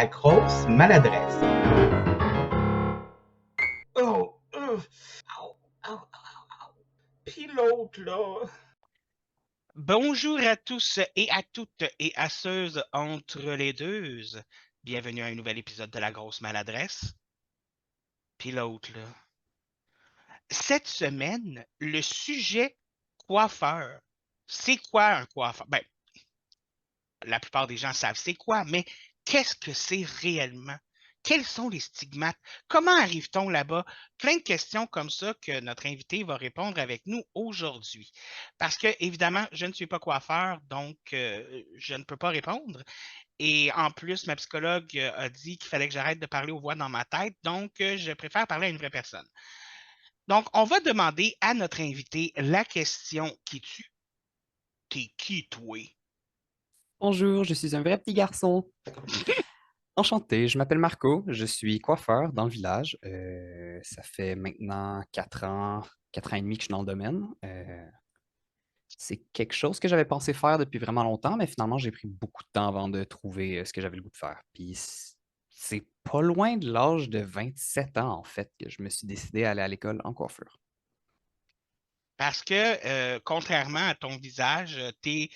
la grosse maladresse. Oh, au, au, au. Puis l'autre, là. Bonjour à tous et à toutes et à ceux entre les deux. Bienvenue à un nouvel épisode de La Grosse Maladresse. Puis l'autre, là. Cette semaine, le sujet coiffeur. C'est quoi un coiffeur? Ben, la plupart des gens savent c'est quoi, mais qu'est-ce que c'est réellement? Quels sont les stigmates? Comment arrive-t-on là-bas? Plein de questions comme ça que notre invité va répondre avec nous aujourd'hui. Parce que, évidemment, je ne suis pas coiffeur, donc je ne peux pas répondre. Et en plus, ma psychologue a dit qu'il fallait que j'arrête de parler aux voix dans ma tête, donc je préfère parler à une vraie personne. Donc, on va demander à notre invité la question qui tue. T'es qui, toi? Bonjour, je suis un vrai petit garçon. Enchanté, je m'appelle Marco, je suis coiffeur dans le village. Ça fait maintenant 4 ans et demi que je suis dans le domaine. C'est quelque chose que j'avais pensé faire depuis vraiment longtemps, mais finalement, j'ai pris beaucoup de temps avant de trouver ce que j'avais le goût de faire. Puis c'est pas loin de l'âge de 27 ans, en fait, que je me suis décidé à aller à l'école en coiffure. Parce que, contrairement à ton visage, t'es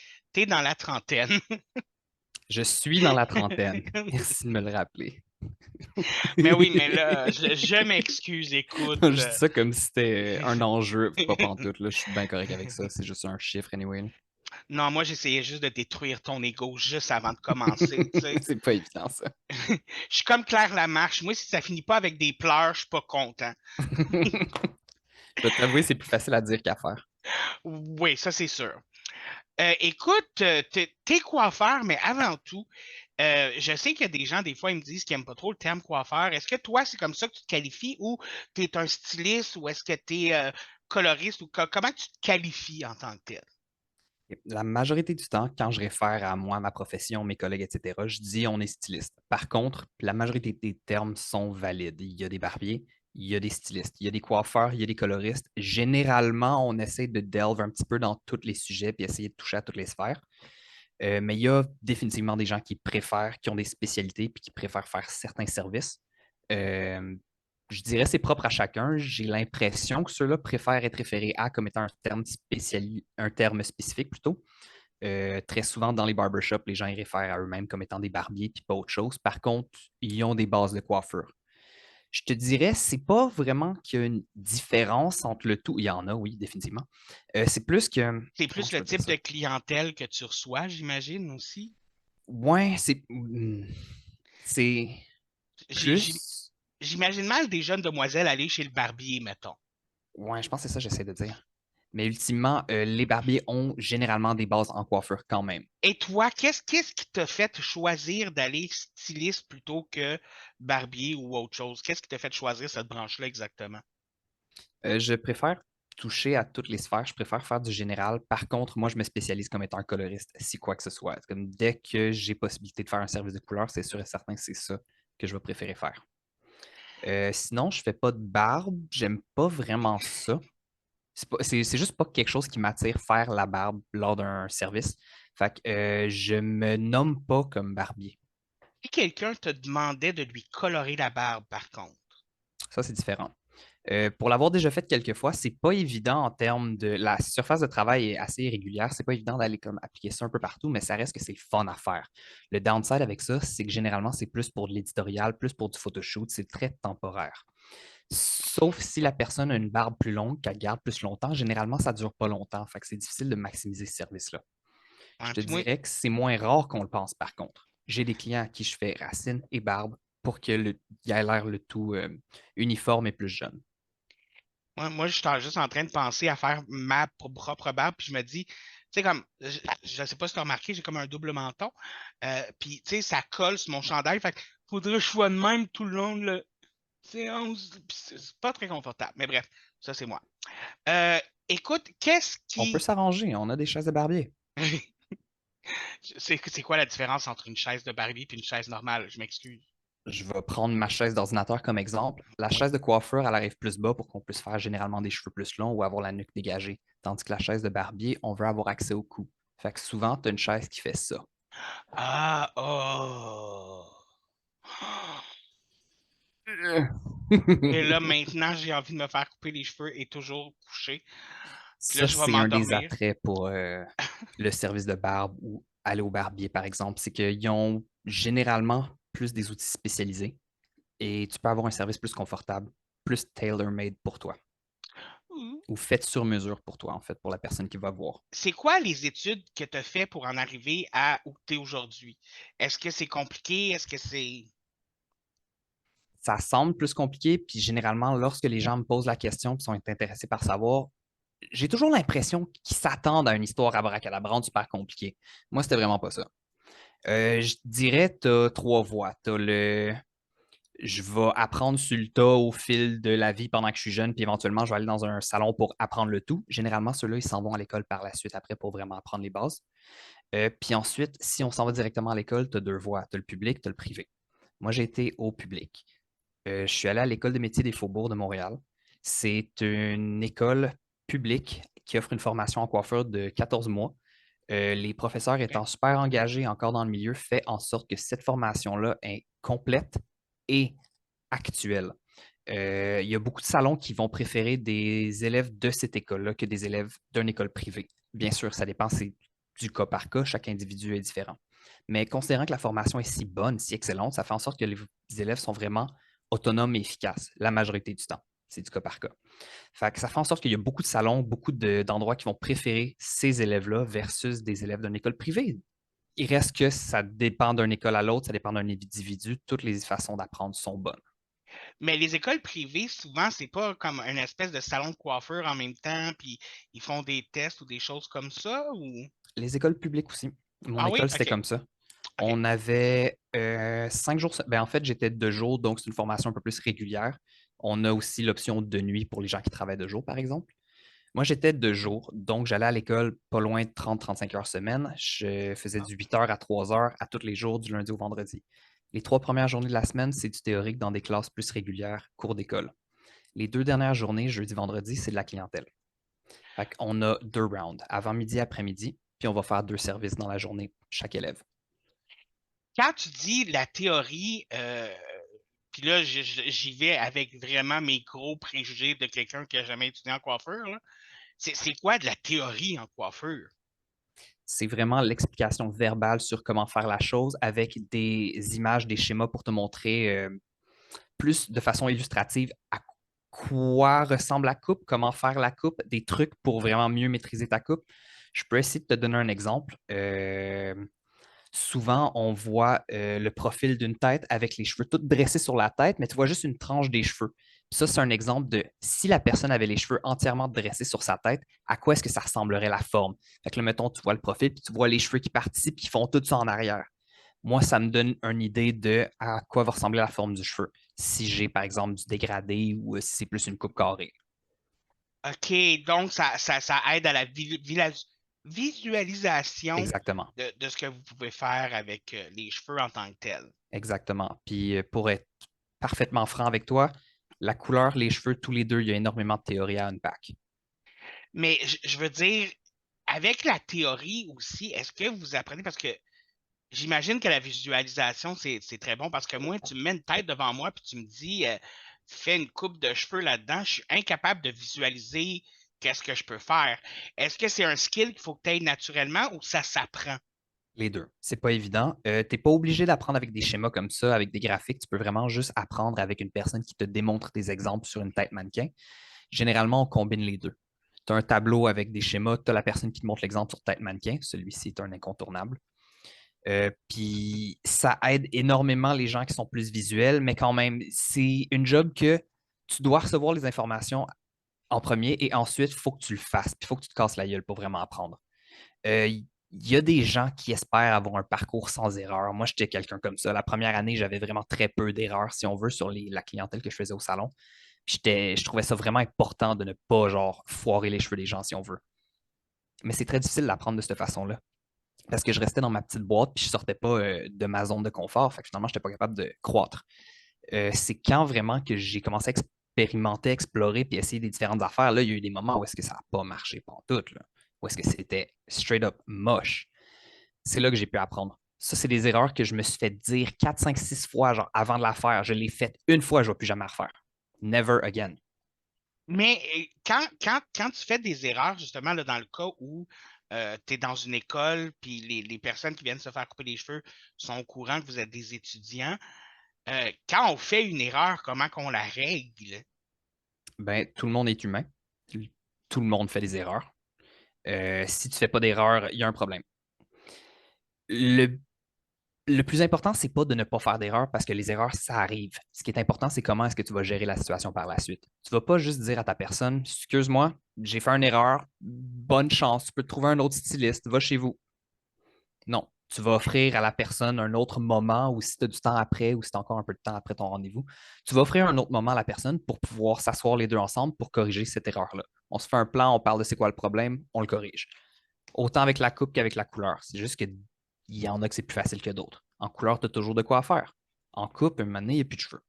dans la trentaine. Je suis dans la trentaine. Merci de me le rappeler. Mais oui, mais là, je m'excuse, écoute. Je dis ça comme si c'était un enjeu, pas pantoute, là. Je suis bien correct avec ça. C'est juste un chiffre, anyway, là. Non, moi, j'essayais juste de détruire ton ego juste avant de commencer, tu sais. C'est pas évident, ça. Je suis comme Claire Lamarche. Moi, si ça finit pas avec des pleurs, je suis pas content. Je vais t'avouer, c'est plus facile à dire qu'à faire. Oui, ça, c'est sûr. Écoute, t'es coiffeur, mais avant tout, je sais qu'il y a des gens, des fois, ils me disent qu'ils n'aiment pas trop le terme coiffeur. Est-ce que toi, c'est comme ça que tu te qualifies ou tu es un styliste ou est-ce que tu es coloriste ou comment tu te qualifies en tant que tel? La majorité du temps, quand je réfère à moi, ma profession, mes collègues, etc., je dis on est styliste. Par contre, la majorité des termes sont valides. Il y a des barbiers, il y a des stylistes, il y a des coiffeurs, il y a des coloristes. Généralement, on essaie de delve un petit peu dans tous les sujets puis essayer de toucher à toutes les sphères. Mais il y a définitivement des gens qui préfèrent, qui ont des spécialités puis qui préfèrent faire certains services. Euh, je dirais c'est propre à chacun. J'ai l'impression que ceux-là préfèrent être référés à comme étant un terme spécifique plutôt. Très souvent, dans les barbershops, les gens y réfèrent à eux-mêmes comme étant des barbiers puis pas autre chose. Par contre, ils ont des bases de coiffure. Je te dirais, c'est pas vraiment qu'il y a une différence entre le tout. Il y en a, oui, définitivement. C'est plus que. C'est Comment plus je le peux dire type de ça? clientèle que tu reçois, j'imagine aussi. Ouais, c'est J'ai- j'ai- plus. J'imagine mal des jeunes demoiselles aller chez le barbier, mettons. Ouais, je pense que c'est ça que j'essaie de dire. Mais ultimement, les barbiers ont généralement des bases en coiffure quand même. Et toi, qu'est-ce qui t'a fait choisir d'aller styliste plutôt que barbier ou autre chose? Qu'est-ce qui t'a fait choisir cette branche-là exactement? Je préfère toucher à toutes les sphères. Je préfère faire du général. Par contre, moi, je me spécialise comme étant un coloriste, si quoi que ce soit. Comme dès que j'ai possibilité de faire un service de couleur, c'est sûr et certain que c'est ça que je vais préférer faire. Sinon, je fais pas de barbe. J'aime pas vraiment ça. C'est juste pas quelque chose qui m'attire faire la barbe lors d'un service. Fait que je me nomme pas comme barbier. Si quelqu'un te demandait de lui colorer la barbe, par contre. Ça, c'est différent. Pour l'avoir déjà fait quelques fois, c'est pas évident en termes de la surface de travail est assez irrégulière. C'est pas évident d'aller comme appliquer ça un peu partout, mais ça reste que c'est fun à faire. Le downside avec ça, c'est que généralement, c'est plus pour de l'éditorial, plus pour du photoshoot. C'est très temporaire. Sauf si la personne a une barbe plus longue, qu'elle garde plus longtemps, généralement, ça dure pas longtemps. Fait que c'est difficile de maximiser ce service-là. Je Hein, te puis moi, dirais que c'est moins rare qu'on le pense, par contre. J'ai des clients à qui je fais racine et barbe pour qu'il y ait l'air le tout uniforme et plus jeune. moi, je suis juste en train de penser à faire ma propre barbe, puis je me dis, tu sais, comme, je ne sais pas si tu as remarqué, j'ai comme un double menton, puis, tu sais, ça colle sur mon chandail, fait que faudrait que je sois de même tout le long de la séance, puis c'est pas très confortable, mais bref, ça, c'est moi. Euh, Écoute, qu'est-ce On peut qui... s'arranger, on a des chaises de barbier. C'est quoi la différence entre une chaise de Barbie et une chaise normale? Je m'excuse. Je vais prendre ma chaise d'ordinateur comme exemple. La Oui. chaise de coiffeur, elle arrive plus bas pour qu'on puisse faire généralement des cheveux plus longs ou avoir la nuque dégagée. Tandis que la chaise de barbier, on veut avoir accès au cou. Fait que souvent, tu as une chaise qui fait ça. Ah, oh. Et là, maintenant, j'ai envie de me faire couper les cheveux et toujours coucher. Puis là, Ça, je vais c'est un des m'endormir. attraits pour le service de barbe ou aller au barbier, par exemple. C'est qu'ils ont généralement plus des outils spécialisés et tu peux avoir un service plus confortable, plus tailor-made pour toi Ouh. ou fait sur mesure pour toi, en fait, pour la personne qui va voir. C'est quoi les études que tu as fait pour en arriver à où tu es aujourd'hui? Est-ce que c'est compliqué? Est-ce que c'est. Ça semble plus compliqué, puis généralement, lorsque les gens me posent la question et sont intéressés par savoir, j'ai toujours l'impression qu'ils s'attendent à une histoire abracadabrante super compliquée. Moi, c'était vraiment pas ça. Je dirais, tu as trois voies. Tu as le je vais apprendre sur le tas au fil de la vie pendant que je suis jeune, puis éventuellement, je vais aller dans un salon pour apprendre le tout. Généralement, ceux-là, ils s'en vont à l'école par la suite après pour vraiment apprendre les bases. Puis ensuite, si on s'en va directement à l'école, tu as deux voies. Tu as le public, tu as le privé. Moi, j'ai été au public. Je suis allé à l'École des métiers des Faubourgs de Montréal. C'est une école publique qui offre une formation en coiffure de 14 mois. Les professeurs étant super engagés encore dans le milieu, fait en sorte que cette formation-là est complète et actuelle. Il y a beaucoup de salons qui vont préférer des élèves de cette école-là que des élèves d'une école privée. Bien sûr, ça dépend, c'est du cas par cas, chaque individu est différent. Mais considérant que la formation est si bonne, si excellente, ça fait en sorte que les élèves sont vraiment autonomes et efficaces la majorité du temps. C'est du cas par cas. Fait que ça fait en sorte qu'il y a beaucoup de salons, beaucoup d'endroits qui vont préférer ces élèves-là versus des élèves d'une école privée. Il reste que ça dépend d'une école à l'autre, ça dépend d'un individu. Toutes les façons d'apprendre sont bonnes. Mais les écoles privées, souvent, c'est pas comme une espèce de salon de coiffure en même temps, puis ils font des tests ou des choses comme ça, ou. Les écoles publiques aussi. Mon Ah oui? école, c'était OK. comme ça. OK. On avait 5 jours. Ben, en fait, j'étais 2 jours, donc c'est une formation un peu plus régulière. On a aussi l'option de nuit pour les gens qui travaillent 2 jours, par exemple. Moi, j'étais 2 jours, donc j'allais à l'école pas loin de 30-35 heures semaine. Je faisais du 8 heures à 3 heures à tous les jours, du lundi au vendredi. Les 3 premières journées de la semaine, c'est du théorique dans des classes plus régulières, cours d'école. Les 2 dernières journées, jeudi, vendredi, c'est de la clientèle. On a 2 rounds, avant midi, après-midi, puis on va faire 2 services dans la journée, chaque élève. Quand tu dis la théorie, puis là, j'y vais avec vraiment mes gros préjugés de quelqu'un qui a jamais étudié en coiffure, là. C'est quoi de la théorie en coiffure? C'est vraiment l'explication verbale sur comment faire la chose avec des images, des schémas pour te montrer plus de façon illustrative à quoi ressemble la coupe, comment faire la coupe, des trucs pour vraiment mieux maîtriser ta coupe. Je peux essayer de te donner un exemple. Souvent, on voit le profil d'une tête avec les cheveux tout dressés sur la tête, mais tu vois juste une tranche des cheveux. Puis ça, c'est un exemple de si la personne avait les cheveux entièrement dressés sur sa tête, à quoi est-ce que ça ressemblerait la forme? Fait que là, mettons, tu vois le profil, puis tu vois les cheveux qui participent, qui font tout ça en arrière. Moi, ça me donne une idée de à quoi va ressembler la forme du cheveu. Si j'ai, par exemple, du dégradé ou si c'est plus une coupe carrée. OK, donc ça aide à la visualisation Exactement. de ce que vous pouvez faire avec les cheveux en tant que tel. Exactement. Puis pour être parfaitement franc avec toi, la couleur, les cheveux, tous les deux, il y a énormément de théories à unpack. Mais je veux dire, avec la théorie aussi, est-ce que vous apprenez, parce que j'imagine que la visualisation, c'est très bon, parce que moi, tu me mets une tête devant moi, puis tu me dis, fais une coupe de cheveux là-dedans, je suis incapable de visualiser qu'est-ce que je peux faire. Est-ce que c'est un skill qu'il faut que tu aies naturellement ou ça s'apprend? Les deux. C'est pas évident. Tu n'es pas obligé d'apprendre avec des schémas comme ça, avec des graphiques. Tu peux vraiment juste apprendre avec une personne qui te démontre des exemples sur une tête mannequin. Généralement, on combine les deux. Tu as un tableau avec des schémas, tu as la personne qui te montre l'exemple sur tête mannequin. Celui-ci est un incontournable. Puis ça aide énormément les gens qui sont plus visuels, mais quand même, c'est une job que tu dois recevoir les informations en premier et ensuite, il faut que tu le fasses. Puis il faut que tu te casses la gueule pour vraiment apprendre. Il y a des gens qui espèrent avoir un parcours sans erreur. Moi, j'étais quelqu'un comme ça. La première année, j'avais vraiment très peu d'erreurs, si on veut, sur la clientèle que je faisais au salon. Je trouvais ça vraiment important de ne pas, genre, foirer les cheveux des gens, si on veut. Mais c'est très difficile d'apprendre de cette façon-là. Parce que je restais dans ma petite boîte, puis je ne sortais pas de ma zone de confort. Fait que finalement, je n'étais pas capable de croître. C'est quand vraiment que j'ai commencé à expérimenter, explorer, puis essayer des différentes affaires. Là, il y a eu des moments où est-ce que ça n'a pas marché pantoute, là. Où est-ce que c'était straight up moche. C'est là que j'ai pu apprendre. Ça, c'est des erreurs que je me suis fait dire 4, 5, 6 fois genre, avant de la faire. Je l'ai faite une fois, je ne vais plus jamais la refaire. Never again. Mais quand tu fais des erreurs, justement, là, dans le cas où tu es dans une école, puis les personnes qui viennent se faire couper les cheveux sont au courant que vous êtes des étudiants, quand on fait une erreur, comment qu'on la règle? Ben, tout le monde est humain. Tout le monde fait des erreurs. Si tu ne fais pas d'erreur, il y a un problème. Le plus important, c'est pas de ne pas faire d'erreur parce que les erreurs, ça arrive. Ce qui est important, c'est comment est-ce que tu vas gérer la situation par la suite. Tu ne vas pas juste dire à ta personne, excuse-moi, j'ai fait une erreur, bonne chance, tu peux te trouver un autre styliste, va chez vous. Non, tu vas offrir à la personne un autre moment ou si tu as du temps après ou si tu as encore un peu de temps après ton rendez-vous, tu vas offrir un autre moment à la personne pour pouvoir s'asseoir les deux ensemble pour corriger cette erreur-là. On se fait un plan, on parle de c'est quoi le problème, on le corrige. Autant avec la coupe qu'avec la couleur. C'est juste qu'il y en a que c'est plus facile que d'autres. En couleur, tu as toujours de quoi faire. En coupe, un moment donné, il n'y a plus de cheveux.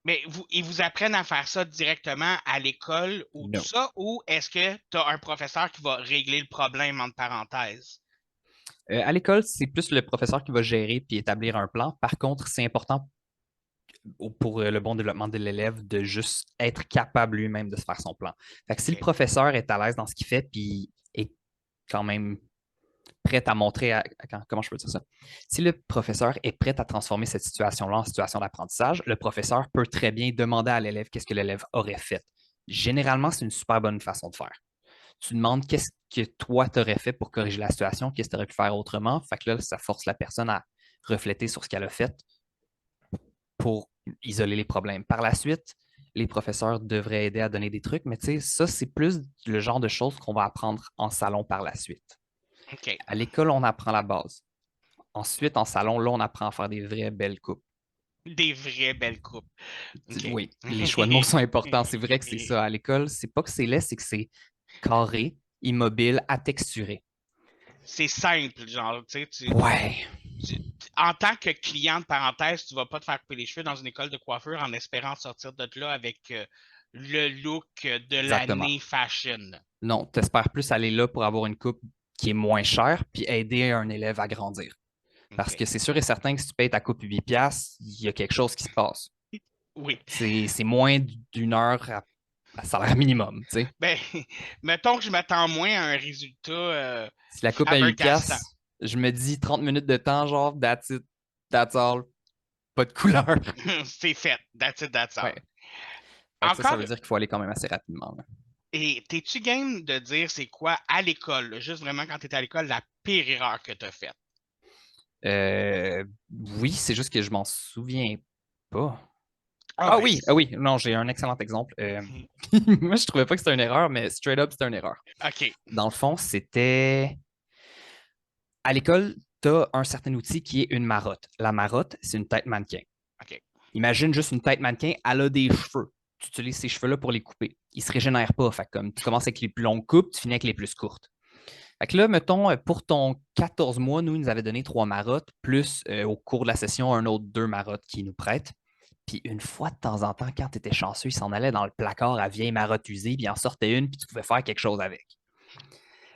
Mais ils vous apprennent à faire ça directement à l'école ou tout Non. ça, ou est-ce que tu as un professeur qui va régler le problème entre parenthèses? À l'école, c'est plus le professeur qui va gérer puis établir un plan. Par contre, c'est important pour le bon développement de l'élève de juste être capable lui-même de se faire son plan. Fait que si le Ok. professeur est à l'aise dans ce qu'il fait puis est quand même prêt à montrer, comment je peux dire ça? Si le professeur est prêt à transformer cette situation-là en situation d'apprentissage, le professeur peut très bien demander à l'élève qu'est-ce que l'élève aurait fait. Généralement, c'est une super bonne façon de faire. Tu demandes qu'est-ce que toi, tu aurais fait pour corriger la situation, qu'est-ce que tu aurais pu faire autrement. Fait que là, ça force la personne à refléter sur ce qu'elle a fait pour isoler les problèmes. Par la suite, les professeurs devraient aider à donner des trucs, mais tu sais, ça, c'est plus le genre de choses qu'on va apprendre en salon par la suite. OK. À l'école, on apprend la base. Ensuite, en salon, là, on apprend à faire des vraies belles coupes. Des vraies belles coupes. OK. Oui, les choix de mots sont importants. C'est vrai que c'est ça. À l'école, c'est pas que c'est laid, c'est que c'est carré, immobile, attexturé. C'est simple, genre, tu sais, Ouais, en tant que client de parenthèse, tu vas pas te faire couper les cheveux dans une école de coiffure en espérant sortir de là avec le look de exactement. l'année fashion. Non, t'espères plus aller là pour avoir une coupe qui est moins chère puis aider un élève à grandir. Parce OK. que c'est sûr et certain que si tu payes ta coupe 8 piastres, il y a quelque chose qui se passe. Oui. C'est moins d'une heure à salaire minimum, tu sais. Ben, mettons que je m'attends moins à un résultat Si la coupe est 8 flabbergastant. piastres, je me dis 30 minutes de temps, genre, that's it, that's all, pas de couleur. C'est fait. That's it, that's all. Ouais. Fait que ça Encore, veut dire qu'il faut aller quand même assez rapidement, là. et t'es-tu game de dire c'est quoi à l'école, là, juste vraiment quand t'étais à l'école, la pire erreur que t'as faite? Oui, c'est juste que je m'en souviens pas. Ah Ah ben, oui, non, j'ai un excellent exemple. Moi, je trouvais pas que c'était une erreur, mais straight up, c'était une erreur. OK. Dans le fond, c'était à l'école, tu as un certain outil qui est une marotte. La marotte, c'est une tête mannequin. OK. Imagine juste une tête mannequin, elle a des cheveux. Tu utilises ces cheveux-là pour les couper. Ils ne se régénèrent pas. Fait que comme tu commences avec les plus longues coupes, tu finis avec les plus courtes. Fait que là, mettons, pour ton 14 mois, nous, ils nous avaient donné 3 marottes, plus au cours de la session, un autre 2 marottes qu'ils nous prêtent. Puis une fois de temps en temps, quand tu étais chanceux, ils s'en allaient dans le placard à vieille marotte usée, puis ils en sortaient une, puis tu pouvais faire quelque chose avec.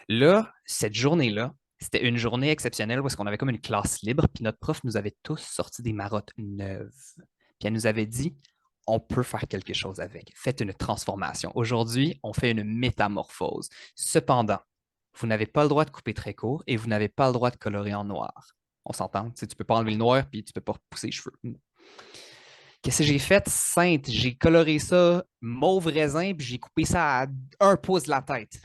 Là, cette journée-là, c'était une journée exceptionnelle parce qu'on avait comme une classe libre, puis notre prof nous avait tous sorti des marottes neuves. Puis elle nous avait dit, on peut faire quelque chose avec. Faites une transformation. Aujourd'hui, on fait une métamorphose. Cependant, vous n'avez pas le droit de couper très court et vous n'avez pas le droit de colorer en noir. On s'entend? Tu ne peux pas enlever le noir puis tu ne peux pas repousser les cheveux. Qu'est-ce que j'ai fait? Sainte, j'ai coloré ça mauve raisin puis j'ai coupé ça à 1 pouce de la tête.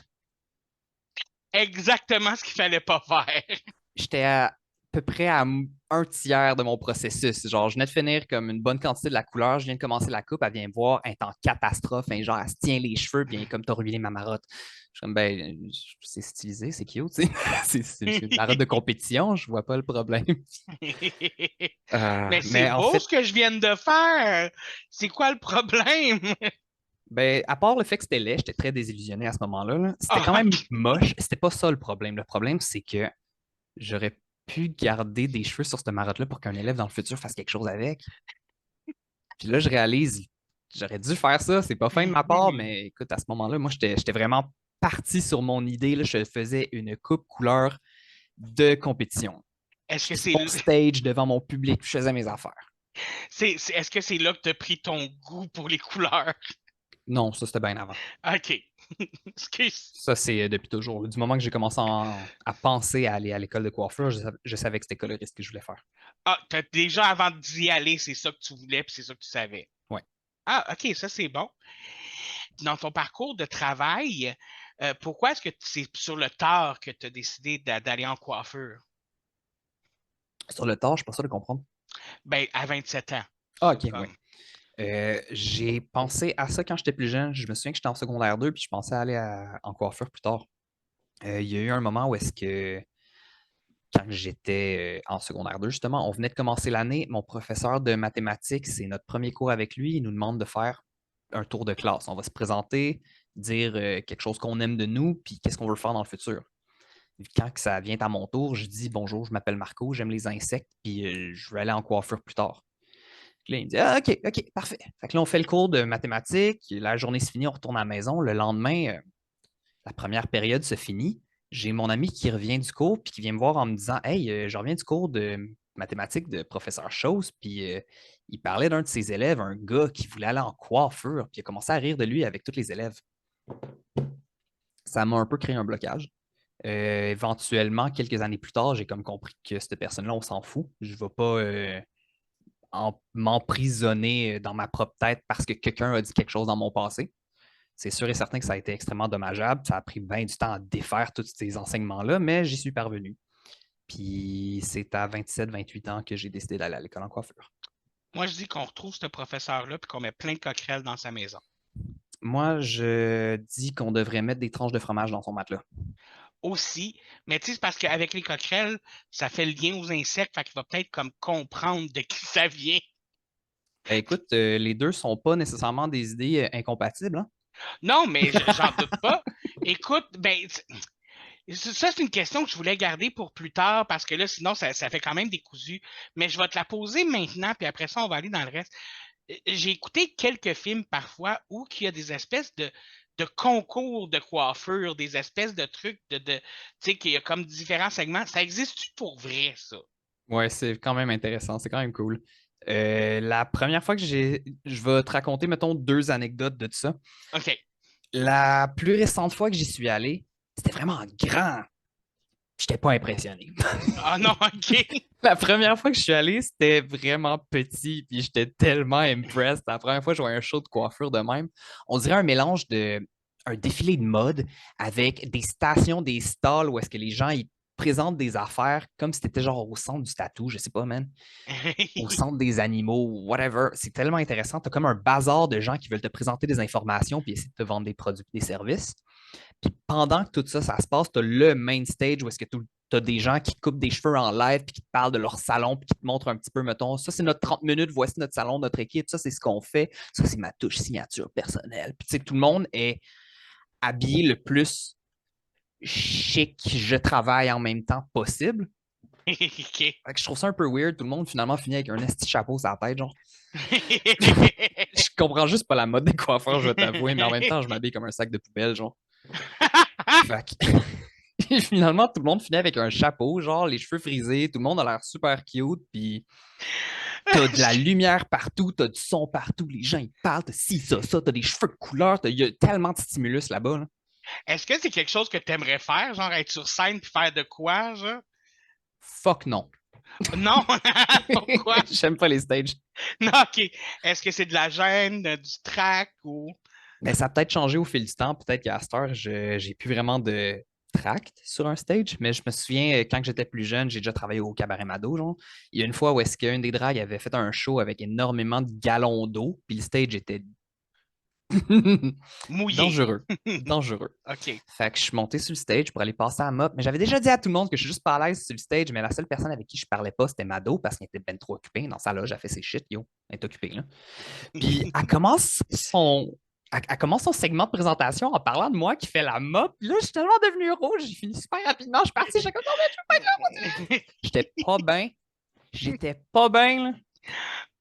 Exactement ce qu'il fallait pas faire. J'étais à peu près à un tiers de mon processus. Genre, je venais de finir comme une bonne quantité de la couleur, je viens de commencer la coupe, elle vient me voir, elle est en catastrophe, hein, genre, elle se tient les cheveux, puis comme t'as ruiné ma marotte. Je suis comme, ben, c'est stylisé, c'est cute, tu sais. C'est une marotte de compétition, je vois pas le problème. Mais c'est Mais en beau fait, ce que je viens de faire. C'est quoi le problème? ben, à part le fait que c'était laid, j'étais très désillusionné à ce moment-là, là. C'était quand Ah, même ok. moche. C'était pas ça le problème. Le problème, c'est que j'aurais pu garder des cheveux sur cette marotte-là pour qu'un élève dans le futur fasse quelque chose avec. Puis là, je réalise, j'aurais dû faire ça. C'est pas fin de ma part, mais écoute, à ce moment-là, moi, j'étais vraiment parti sur mon idée, là. Je faisais une coupe couleur de compétition. Est-ce que J'étais c'est sur mon stage devant mon public, je faisais mes affaires. est-ce que c'est là que tu as pris ton goût pour les couleurs? Non, ça, c'était bien avant. OK. Excuse. Ça, c'est depuis toujours. Du moment que j'ai commencé à penser à aller à l'école de coiffure, je savais que c'était coloriste que je voulais faire. Ah, déjà avant d'y aller, c'est ça que tu voulais puis c'est ça que tu savais. Ouais. Ah, OK, ça c'est bon. Dans ton parcours de travail, pourquoi est-ce que c'est sur le tard que tu as décidé d'aller en coiffure? Sur le tard, je suis pas sûr de comprendre. Ben, à 27 ans. Ah, ok, Comme. ouais. J'ai pensé à ça quand j'étais plus jeune. Je me souviens que j'étais en secondaire 2 puis je pensais aller en coiffure plus tard. Il y a eu un moment où est-ce que, quand j'étais en secondaire 2, justement, on venait de commencer l'année. Mon professeur de mathématiques, c'est notre premier cours avec lui. Il nous demande de faire un tour de classe. On va se présenter, dire quelque chose qu'on aime de nous, puis qu'est-ce qu'on veut faire dans le futur. Quand que ça vient à mon tour, je dis bonjour, je m'appelle Marco, j'aime les insectes, puis je veux aller en coiffure plus tard. Puis là, il me dit ah, OK, parfait. Fait que là, on fait le cours de mathématiques, la journée se finit, on retourne à la maison. Le lendemain, la première période se finit. J'ai mon ami qui revient du cours puis qui vient me voir en me disant hey, je reviens du cours de mathématiques de professeur Chose, puis il parlait d'un de ses élèves, un gars qui voulait aller en coiffure, puis il a commencé à rire de lui avec tous les élèves. Ça m'a un peu créé un blocage. Éventuellement, quelques années plus tard, j'ai comme compris que cette personne-là, on s'en fout. Je ne vais pas m'emprisonner dans ma propre tête parce que quelqu'un a dit quelque chose dans mon passé. C'est sûr et certain que ça a été extrêmement dommageable. Ça a pris bien du temps à défaire tous ces enseignements-là, mais j'y suis parvenu. Puis c'est à 27-28 ans que j'ai décidé d'aller à l'école en coiffure. Moi, je dis qu'on retrouve ce professeur-là puis qu'on met plein de coquerelles dans sa maison. Moi, je dis qu'on devrait mettre des tranches de fromage dans son matelas. Aussi, mais tu sais, c'est parce qu'avec les coquerelles, ça fait le lien aux insectes, fait qu'il va peut-être comme comprendre de qui ça vient. Ben, écoute, les deux ne sont pas nécessairement des idées incompatibles. Hein? Non, mais j'en doute pas. Écoute, ben, ça, c'est une question que je voulais garder pour plus tard parce que là, sinon, ça fait quand même décousu. Mais je vais te la poser maintenant, puis après ça, on va aller dans le reste. J'ai écouté quelques films parfois où il y a des espèces de concours de coiffure, des espèces de trucs tu sais, qu'il y a comme différents segments. Ça existe-tu pour vrai, ça? Ouais, c'est quand même intéressant, c'est quand même cool. La première fois que je vais te raconter, mettons, 2 anecdotes de ça. OK. La plus récente fois que j'y suis allé, c'était vraiment grand. J'étais pas impressionné. Ah non, OK. La première fois que je suis allé, c'était vraiment petit, puis j'étais tellement impressed. La première fois que je vois un show de coiffure de même, on dirait un mélange de un défilé de mode avec des stations, des stalls où est-ce que les gens ils présentent des affaires comme si c'était genre au centre du tatou, je sais pas, man, au centre des animaux, whatever. C'est tellement intéressant. Tu as comme un bazar de gens qui veulent te présenter des informations puis essayer de te vendre des produits, des services. Puis pendant que tout ça, ça se passe, tu as le main stage où est-ce que tu as des gens qui te coupent des cheveux en live puis qui te parlent de leur salon puis qui te montrent un petit peu, mettons, ça c'est notre 30 minutes, voici notre salon, notre équipe, ça c'est ce qu'on fait, ça c'est ma touche signature personnelle. Puis tu sais, tout le monde est habillé le plus chic, je travaille en même temps possible. OK. Fait que je trouve ça un peu weird, tout le monde finalement finit avec un esti chapeau sur la tête, genre. Je comprends juste pas la mode des coiffeurs, je vais t'avouer, mais en même temps, je m'habille comme un sac de poubelle, genre. Fait que finalement, tout le monde finit avec un chapeau, genre les cheveux frisés, tout le monde a l'air super cute, puis t'as de la lumière partout, t'as du son partout, les gens ils parlent, t'as ci, ça, t'as des cheveux de couleur, il y a tellement de stimulus là-bas. Là. Est-ce que c'est quelque chose que tu aimerais faire, genre être sur scène puis faire de quoi, genre? Fuck non. Non? Pourquoi? J'aime pas les stages. Non, OK. Est-ce que c'est de la gêne, du trac ou... Mais ça a peut-être changé au fil du temps. Peut-être qu'à cette heure, j'ai plus vraiment de tract sur un stage. Mais je me souviens, quand j'étais plus jeune, j'ai déjà travaillé au Cabaret Mado. Genre. Il y a une fois où est-ce qu'un des drags avait fait un show avec énormément de gallons d'eau, puis le stage était Mouillé. dangereux. Dangereux. OK. Fait que je suis monté sur le stage pour aller passer à la mop. Mais j'avais déjà dit à tout le monde que je suis juste pas à l'aise sur le stage, mais la seule personne avec qui je parlais pas, c'était Mado parce qu'elle était ben trop occupée. Dans sa loge, elle fait ses shit, yo. Elle est occupée, là. Puis elle commence son segment de présentation en parlant de moi qui fait la mop. Puis là, je suis tellement devenu rouge. J'ai fini super rapidement. Je suis parti. J'étais comme, non, mais je veux pas être là. J'étais pas bien. J'étais pas bien, là.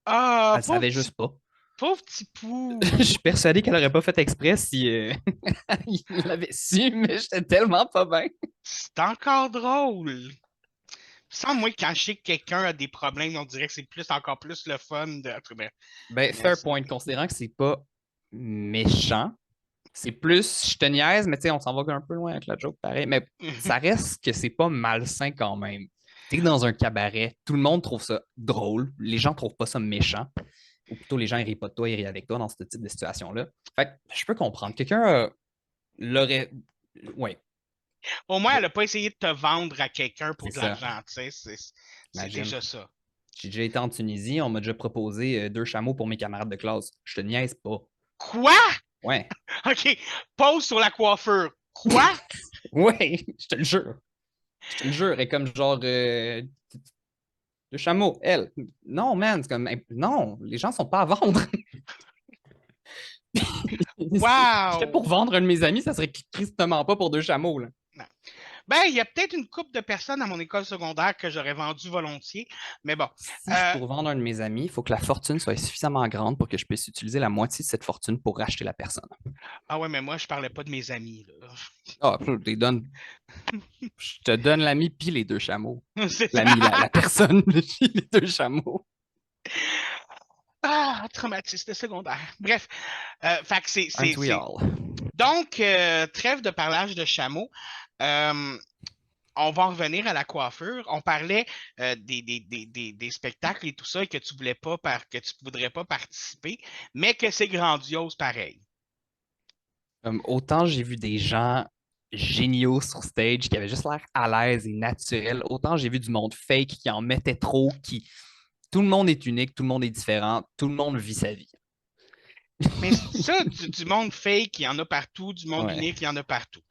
Ah, Elle savait juste pas. pauvre petit pou. Je suis persuadé qu'elle aurait pas fait exprès si il l'avait su, mais j'étais tellement pas bien. C'est encore drôle. Sans moi, quand je sais que quelqu'un a des problèmes, on dirait que c'est encore plus le fun de. Ben, fair point, considérant que c'est pas méchant, c'est plus je te niaise, mais tu sais, on s'en va un peu loin avec la joke, pareil. Mais ça reste que c'est pas malsain quand même. T'es dans un cabaret, tout le monde trouve ça drôle, les gens trouvent pas ça méchant. Ou plutôt, les gens ils rient pas de toi, ils rient avec toi dans ce type de situation-là. Fait que je peux comprendre. Quelqu'un l'aurait. Ouais, Au moins, elle n'a pas essayé de te vendre à quelqu'un pour c'est de ça. l'argent, tu sais. C'est Imagine. déjà ça. J'ai déjà été en Tunisie, on m'a déjà proposé 2 chameaux pour mes camarades de classe. Je te niaise pas. Quoi? Ouais. OK. Pause sur la coiffure. Quoi? Ouais, je te le jure. Je te le jure. Et comme genre 2 chameaux, elle. Non, man, c'est comme. Non, les gens sont pas à vendre. J'étais Wow! pour vendre un de mes amis, ça serait tristement pas pour 2 chameaux, là. Non. Ben, il y a peut-être une couple de personnes à mon école secondaire que j'aurais vendu volontiers, mais bon. Si je pour vendre un de mes amis, il faut que la fortune soit suffisamment grande pour que je puisse utiliser la moitié de cette fortune pour racheter la personne. Ah ouais, mais moi, je parlais pas de mes amis, là. Ah, je te donne l'ami puis les 2 chameaux. C'est ça. L'ami, la personne puis les 2 chameaux. Ah, traumatisme secondaire. Bref, fait que Aren't we all? Donc, trêve de parlage de chameaux. On va en revenir à la coiffure. On parlait des spectacles et tout ça et que tu voudrais pas participer, mais que c'est grandiose pareil. Autant j'ai vu des gens géniaux sur stage qui avaient juste l'air à l'aise et naturel, autant j'ai vu du monde fake qui en mettait trop, qui tout le monde est unique, tout le monde est différent, tout le monde vit sa vie. Mais ça, du monde fake, il y en a partout, du monde Ouais. unique, il y en a partout.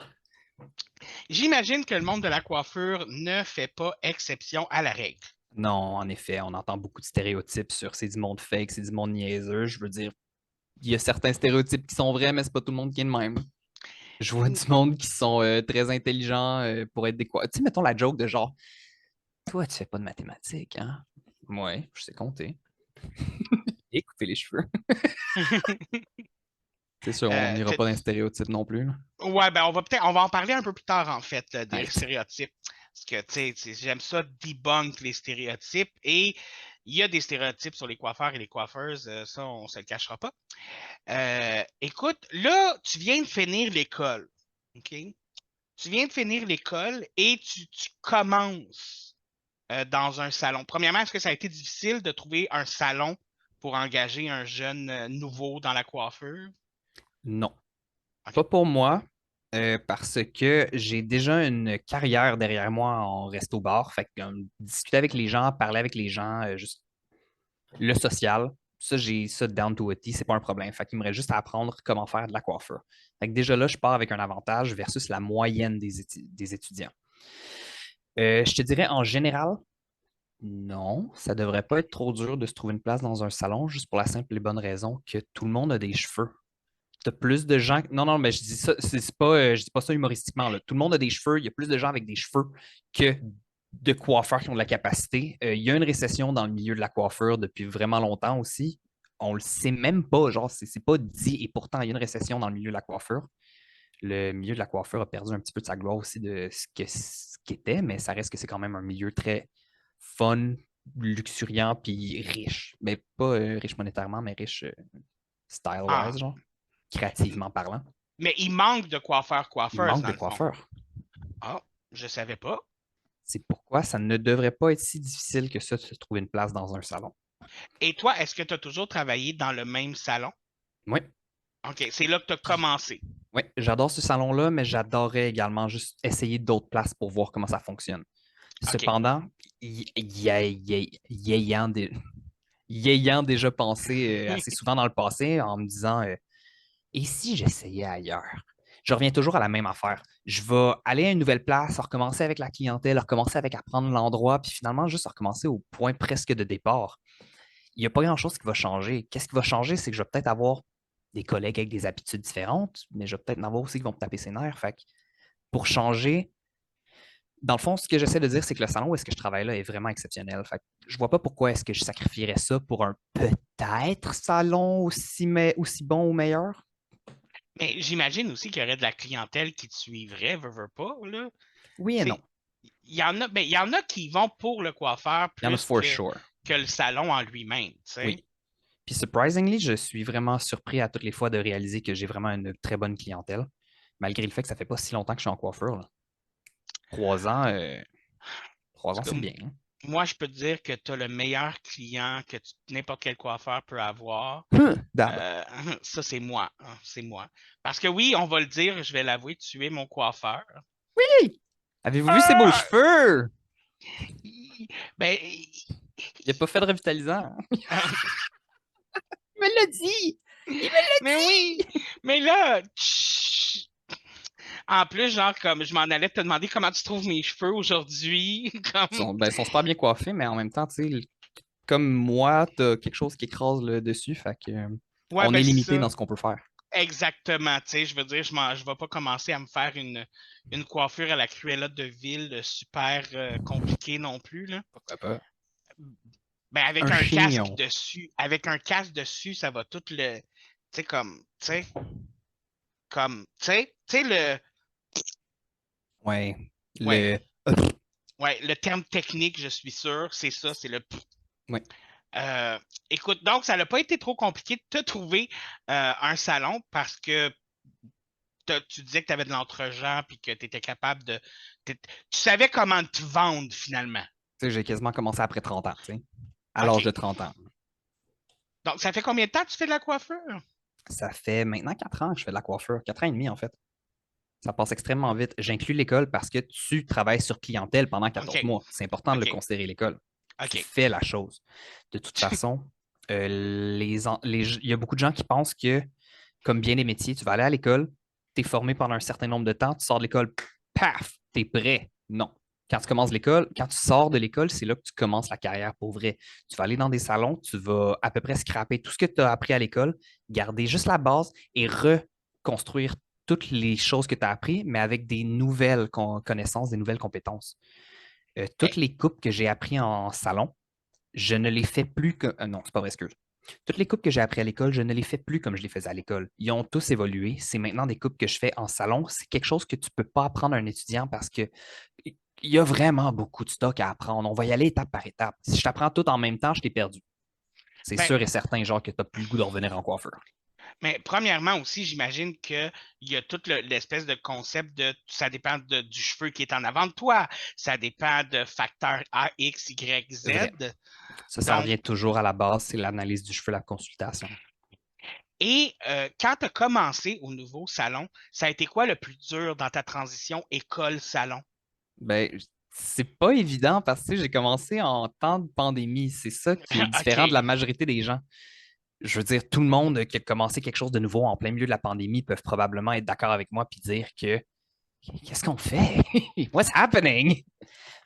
J'imagine que le monde de la coiffure ne fait pas exception à la règle. Non, en effet, on entend beaucoup de stéréotypes sur c'est du monde fake, c'est du monde niaiseux. Je veux dire, il y a certains stéréotypes qui sont vrais, mais c'est pas tout le monde qui est de même. Je vois du monde qui sont très intelligents pour être des quoi. Tu sais, mettons la joke de genre, toi, tu fais pas de mathématiques, hein? Ouais, je sais compter. Et couper les cheveux. C'est sûr, on n'ira pas dans les stéréotypes non plus, là. Ouais, ben on va en parler un peu plus tard en fait des Right. stéréotypes. Parce que tu sais, j'aime ça debunk les stéréotypes et il y a des stéréotypes sur les coiffeurs et les coiffeuses, ça on se le cachera pas. Écoute, là, tu viens de finir l'école, OK? Tu viens de finir l'école et tu commences dans un salon. Premièrement, est-ce que ça a été difficile de trouver un salon pour engager un jeune nouveau dans la coiffure? Non. OK. Pas pour moi, parce que j'ai déjà une carrière derrière moi en resto-bar. Fait que discuter avec les gens, parler avec les gens, juste le social, ça, j'ai ça down to a T, c'est pas un problème. Fait qu'il me reste juste à apprendre comment faire de la coiffure. Fait que déjà là, je pars avec un avantage versus la moyenne des étudiants. Je te dirais en général, non, ça devrait pas être trop dur de se trouver une place dans un salon, juste pour la simple et bonne raison que tout le monde a des cheveux. T'as plus de gens. Non, non, mais je dis ça, c'est pas, je dis pas ça humoristiquement, là. Tout le monde a des cheveux. Il y a plus de gens avec des cheveux que de coiffeurs qui ont de la capacité. Il y a une récession dans le milieu de la coiffure depuis vraiment longtemps aussi. On le sait même pas, genre, c'est pas dit, et pourtant, il y a une récession dans le milieu de la coiffure. Le milieu de la coiffure a perdu un petit peu de sa gloire aussi de ce qu'était, mais ça reste que c'est quand même un milieu très fun, luxuriant, puis riche. Mais pas riche monétairement, mais riche Ah, style-wise, genre, créativement parlant. mais il manque de coiffeurs, Il coiffeuses manque dans de le fond. coiffeurs. Ah, je savais pas. C'est pourquoi ça ne devrait pas être si difficile que ça de se trouver une place dans un salon. Et toi, est-ce que tu as toujours travaillé dans le même salon? Oui, OK, c'est là que tu as commencé. oui, j'adore ce salon-là, mais j'adorerais également juste essayer d'autres places pour voir comment ça fonctionne. OK. Cependant, y ayant déjà pensé assez souvent dans le passé en me disant et si j'essayais ailleurs? Je reviens toujours à la même affaire. Je vais aller à une nouvelle place, recommencer avec la clientèle, recommencer avec apprendre l'endroit, puis finalement juste recommencer au point presque de départ. Il n'y a pas grand-chose qui va changer. Qu'est-ce qui va changer? C'est que je vais peut-être avoir des collègues avec des habitudes différentes, mais je vais peut-être en avoir aussi qui vont me taper ses nerfs. Fait que pour changer, dans le fond, ce que j'essaie de dire, c'est que le salon où est-ce que je travaille là est vraiment exceptionnel. Fait que je vois pas pourquoi est-ce que je sacrifierais ça pour un peut-être salon aussi bon ou meilleur. Mais j'imagine aussi qu'il y aurait de la clientèle qui te suivrait, veux pas, là. Oui et non. il y en a qui vont pour le coiffeur Il y en a plus for sure. que le salon en lui-même, tu sais. Oui. Puis surprisingly, je suis vraiment surpris à toutes les fois de réaliser que j'ai vraiment une très bonne clientèle, malgré le fait que ça fait pas si longtemps que je suis en coiffure, là. 3 ans, En 3 tout ans, cas, c'est bien, hein. moi, je peux te dire que tu as le meilleur client que n'importe quel coiffeur peut avoir. Dab. Ça, c'est moi. Hein, c'est moi. Parce que oui, on va le dire, je vais l'avouer, tu es mon coiffeur. Oui! Avez-vous vu ses beaux Ah! cheveux? Ben, Il a pas fait de revitalisant. Il me l'a dit! Il me l'a mais oui, mais là, en plus, genre, comme je m'en allais te demander comment tu trouves mes cheveux aujourd'hui. Comme... Ils sont super bien coiffés, mais en même temps, tu sais, comme moi, t'as quelque chose qui écrase le dessus, fait que Ouais, on ben est c'est limité ça. dans ce qu'on peut faire. Exactement, tu sais, je veux dire, je vais pas commencer à me faire une coiffure à la Cruella de Ville super compliquée non plus, là. Pourquoi pas? Ben, Un chignon. avec un casque dessus, ça va tout le, tu sais, tu sais, Ouais. ouais, Le. ouais, le terme technique, je suis sûr, c'est ça, c'est le. Ouais. Euh, écoute, donc, ça n'a pas été trop compliqué de te trouver un salon parce que tu disais que tu avais de l'entre-gens puis que tu étais capable de. Tu savais comment te vendre finalement. Tu sais, j'ai quasiment commencé après 30 ans, tu sais. À l'âge de OK. 30 ans. Donc, ça fait combien de temps que tu fais de la coiffure? Ça fait maintenant 4 ans que je fais de la coiffure. 4 ans et demi, en fait. Ça passe extrêmement vite. J'inclus l'école parce que tu travailles sur clientèle pendant 14 OK. mois. C'est important de le OK. considérer, l'école. Tu OK. fais la chose. De toute façon, il y a beaucoup de gens qui pensent que, comme bien des métiers, tu vas aller à l'école, tu es formé pendant un certain nombre de temps, tu sors de l'école, paf, tu es prêt. Non. Quand tu sors de l'école, c'est là que tu commences la carrière pour vrai. Tu vas aller dans des salons, tu vas à peu près scraper tout ce que tu as appris à l'école, garder juste la base et reconstruire toutes les choses que tu as appris, mais avec des nouvelles connaissances, des nouvelles compétences. Toutes Eh, les coupes que j'ai appris en salon, je ne les fais plus que. Non, c'est pas vrai, excuse. Toutes les coupes que j'ai appris à l'école, je ne les fais plus comme je les faisais à l'école. Ils ont tous évolué. C'est maintenant des coupes que je fais en salon. C'est quelque chose que tu ne peux pas apprendre à un étudiant parce que il y a vraiment beaucoup de stock à apprendre. On va y aller étape par étape. Si je t'apprends tout en même temps, je t'ai perdu. C'est ben, sûr et certain, genre, que tu n'as plus le goût de revenir en coiffeur. mais premièrement aussi, j'imagine qu'il y a tout l'espèce de concept de ça dépend du cheveu qui est en avant de toi. Ça dépend de facteurs A, X, Y, C'est vrai. Z. Ça Donc, revient toujours à la base, c'est l'analyse du cheveu, la consultation. et quand tu as commencé au nouveau salon, ça a été quoi le plus dur dans ta transition école-salon? Ben, c'est pas évident parce que tu sais, j'ai commencé en temps de pandémie. C'est ça qui est différent de OK. la majorité des gens. Je veux dire, tout le monde qui a commencé quelque chose de nouveau en plein milieu de la pandémie peuvent probablement être d'accord avec moi puis dire que qu'est-ce qu'on fait? What's happening?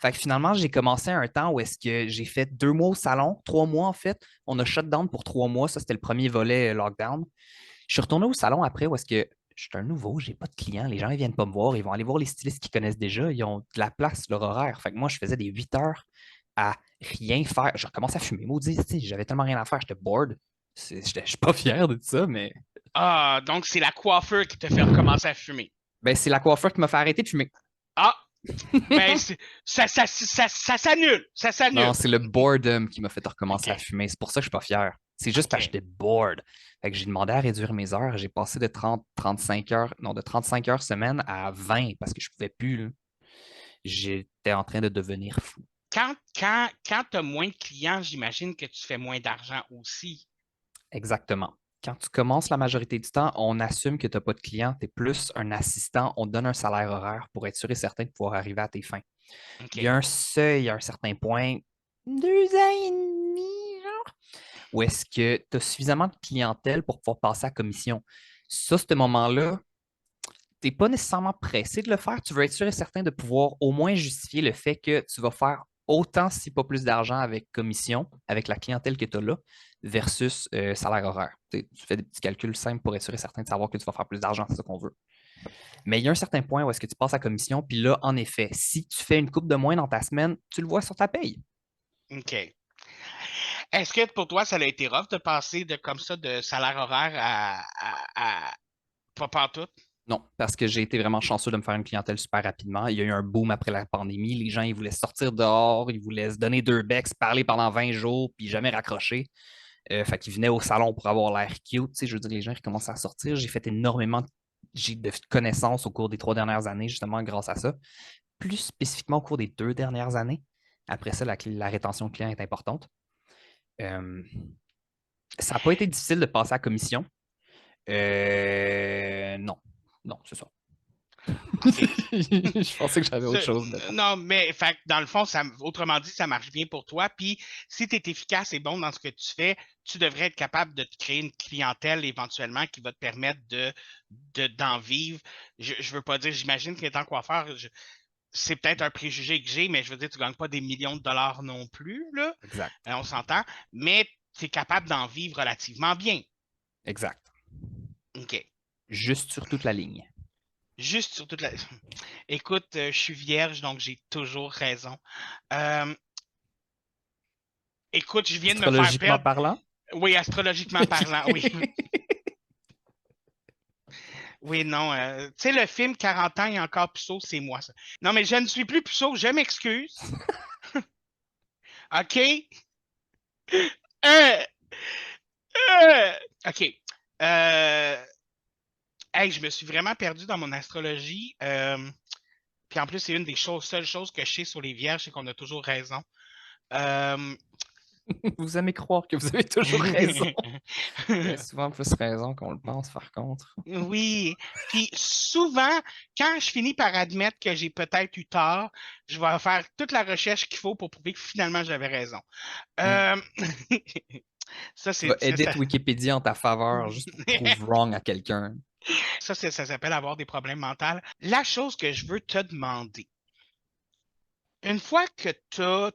Fait que finalement, j'ai commencé à un temps où est-ce que j'ai fait 2 mois au salon, 3 mois en fait. On a shut down pour 3 mois. Ça, c'était le premier volet lockdown. Je suis retourné au salon après où est-ce que je suis un nouveau, j'ai pas de clients, les gens ils viennent pas me voir, ils vont aller voir les stylistes qu'ils connaissent déjà, ils ont de la place, leur horaire. Fait que moi, je faisais des 8 heures à rien faire. Je recommençais à fumer, maudit, j'avais tellement rien à faire, j'étais bored. Je suis pas fier de ça, mais Ah, donc c'est la coiffeur qui te fait recommencer à fumer. ben, c'est la coiffeur qui m'a fait arrêter de fumer. Ah, ben ça s'annule. Ça Non, s'annule. c'est le boredom qui m'a fait recommencer à OK. fumer. C'est pour ça que je suis pas fier. C'est juste parce que OK. j'étais bored. Fait que j'ai demandé à réduire mes heures. J'ai passé de 30, 35 heures, non, de 35 heures semaine à 20 parce que je pouvais plus, là. J'étais en train de devenir fou. Quand tu as moins de clients, j'imagine que tu fais moins d'argent aussi. Exactement. Quand tu commences la majorité du temps, on assume que tu n'as pas de clients, tu es plus un assistant, on te donne un salaire horaire pour être sûr et certain de pouvoir arriver à tes fins. Il y OK. a un seuil à un certain point, 2 ans et demi, genre, où est-ce que tu as suffisamment de clientèle pour pouvoir passer à commission. Ça, ce moment-là, tu n'es pas nécessairement pressé de le faire. Tu veux être sûr et certain de pouvoir au moins justifier le fait que tu vas faire autant, si pas plus d'argent avec commission, avec la clientèle que tu as là, versus salaire horaire. Tu fais des petits calculs simples pour être sûr et certain de savoir que tu vas faire plus d'argent, c'est ça qu'on veut. Mais il y a un certain point où est-ce que tu passes à commission, puis là, en effet, si tu fais une coupe de moins dans ta semaine, tu le vois sur ta paye. OK. Est-ce que pour toi, ça a été rough de passer de comme ça de salaire horaire à pas pantoute? Non, parce que j'ai été vraiment chanceux de me faire une clientèle super rapidement. Il y a eu un boom après la pandémie. Les gens, ils voulaient sortir dehors, ils voulaient se donner deux becs, se parler pendant 20 jours, puis jamais raccrocher. Fait qu'ils venaient au salon pour avoir l'air cute. Tu sais, je veux dire, les gens qui commençaient à sortir. J'ai fait énormément de connaissances au cours des 3 dernières années, justement, grâce à ça. Plus spécifiquement au cours des 2 dernières années. Après ça, la rétention client est importante. Euh, Ça n'a pas été difficile de passer à la commission. Non. Non, c'est ça. OK. Je pensais que j'avais autre chose. Non, mais fait, que dans le fond, autrement dit, ça marche bien pour toi. Puis si tu es efficace et bon dans ce que tu fais, tu devrais être capable de te créer une clientèle éventuellement qui va te permettre d'en vivre. Je ne veux pas dire, j'imagine qu'étant coiffeur, c'est peut-être un préjugé que j'ai, mais je veux dire, tu ne gagnes pas des millions de dollars non plus, là. Exact. On s'entend, mais tu es capable d'en vivre relativement bien. Exact. OK. Juste sur toute la ligne. Juste sur toute la. Écoute, je suis vierge, donc j'ai toujours raison. Euh, Écoute, je viens de me faire Astrologiquement perdre. parlant? Oui, astrologiquement parlant, oui. Oui, non. Tu sais, le film 40 ans et encore puceau, c'est moi, ça. Non, mais je ne suis plus puceau, je m'excuse. OK? Euh, OK. Hey, je me suis vraiment perdu dans mon astrologie. Puis en plus, c'est une des seules choses que je sais sur les vierges, c'est qu'on a toujours raison. Euh, Vous aimez croire que vous avez toujours raison. Bien souvent plus raison qu'on le pense, par contre. Oui, puis souvent, quand je finis par admettre que j'ai peut-être eu tort, je vais faire toute la recherche qu'il faut pour prouver que finalement j'avais raison. Euh, Ça, Tu vas c'est edit ça. Wikipédia en ta faveur juste pour prove wrong à quelqu'un. Ça s'appelle avoir des problèmes mentaux. La chose que je veux te demander, une fois que tu as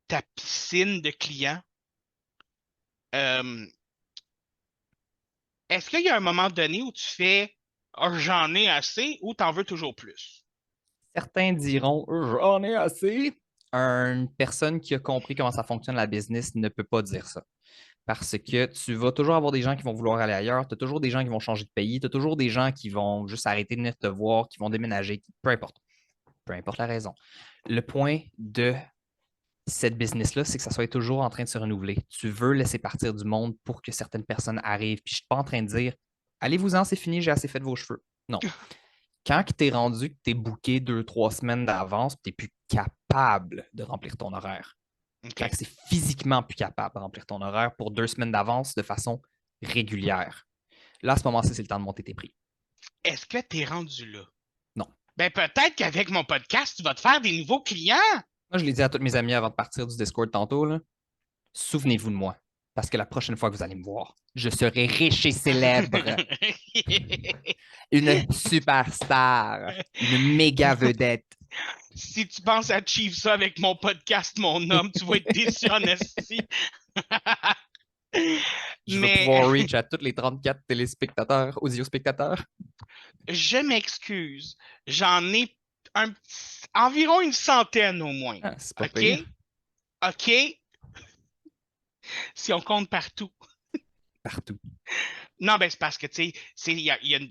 ta piscine de clients, euh, est-ce qu'il y a un moment donné où tu fais oh, j'en ai assez ou t'en veux toujours plus? Certains diront j'en ai assez. Une personne qui a compris comment ça fonctionne la business ne peut pas dire ça. Parce que tu vas toujours avoir des gens qui vont vouloir aller ailleurs, tu as toujours des gens qui vont changer de pays, tu as toujours des gens qui vont juste arrêter de venir te voir, qui vont déménager, peu importe. Peu importe la raison. Le point de cette business-là, c'est que ça soit toujours en train de se renouveler. Tu veux laisser partir du monde pour que certaines personnes arrivent. Puis je ne suis pas en train de dire allez-vous-en, c'est fini, j'ai assez fait de vos cheveux. Non. Quand tu es rendu que tu es booké 2, 3 semaines d'avance, tu n'es plus capable de remplir ton horaire. Quand OK. c'est physiquement plus capable de remplir ton horaire pour 2 semaines d'avance de façon régulière. Là, à ce moment-ci, c'est le temps de monter tes prix. Est-ce que tu es rendu là? Non. Ben peut-être qu'avec mon podcast, tu vas te faire des nouveaux clients. Moi, je l'ai dit à tous mes amis avant de partir du Discord tantôt, là. Souvenez-vous de moi. Parce que la prochaine fois que vous allez me voir, je serai riche et célèbre. Une superstar. Une méga vedette. Si tu penses achieve ça avec mon podcast, mon homme, tu vas être déçu en esti. Je vais Mais pouvoir reach à tous les 34 téléspectateurs, audiospectateurs. je m'excuse. J'en ai environ une centaine au moins. Ah, c'est pas OK? pire. OK? Si on compte partout. Partout. Non, ben c'est parce que, tu sais, il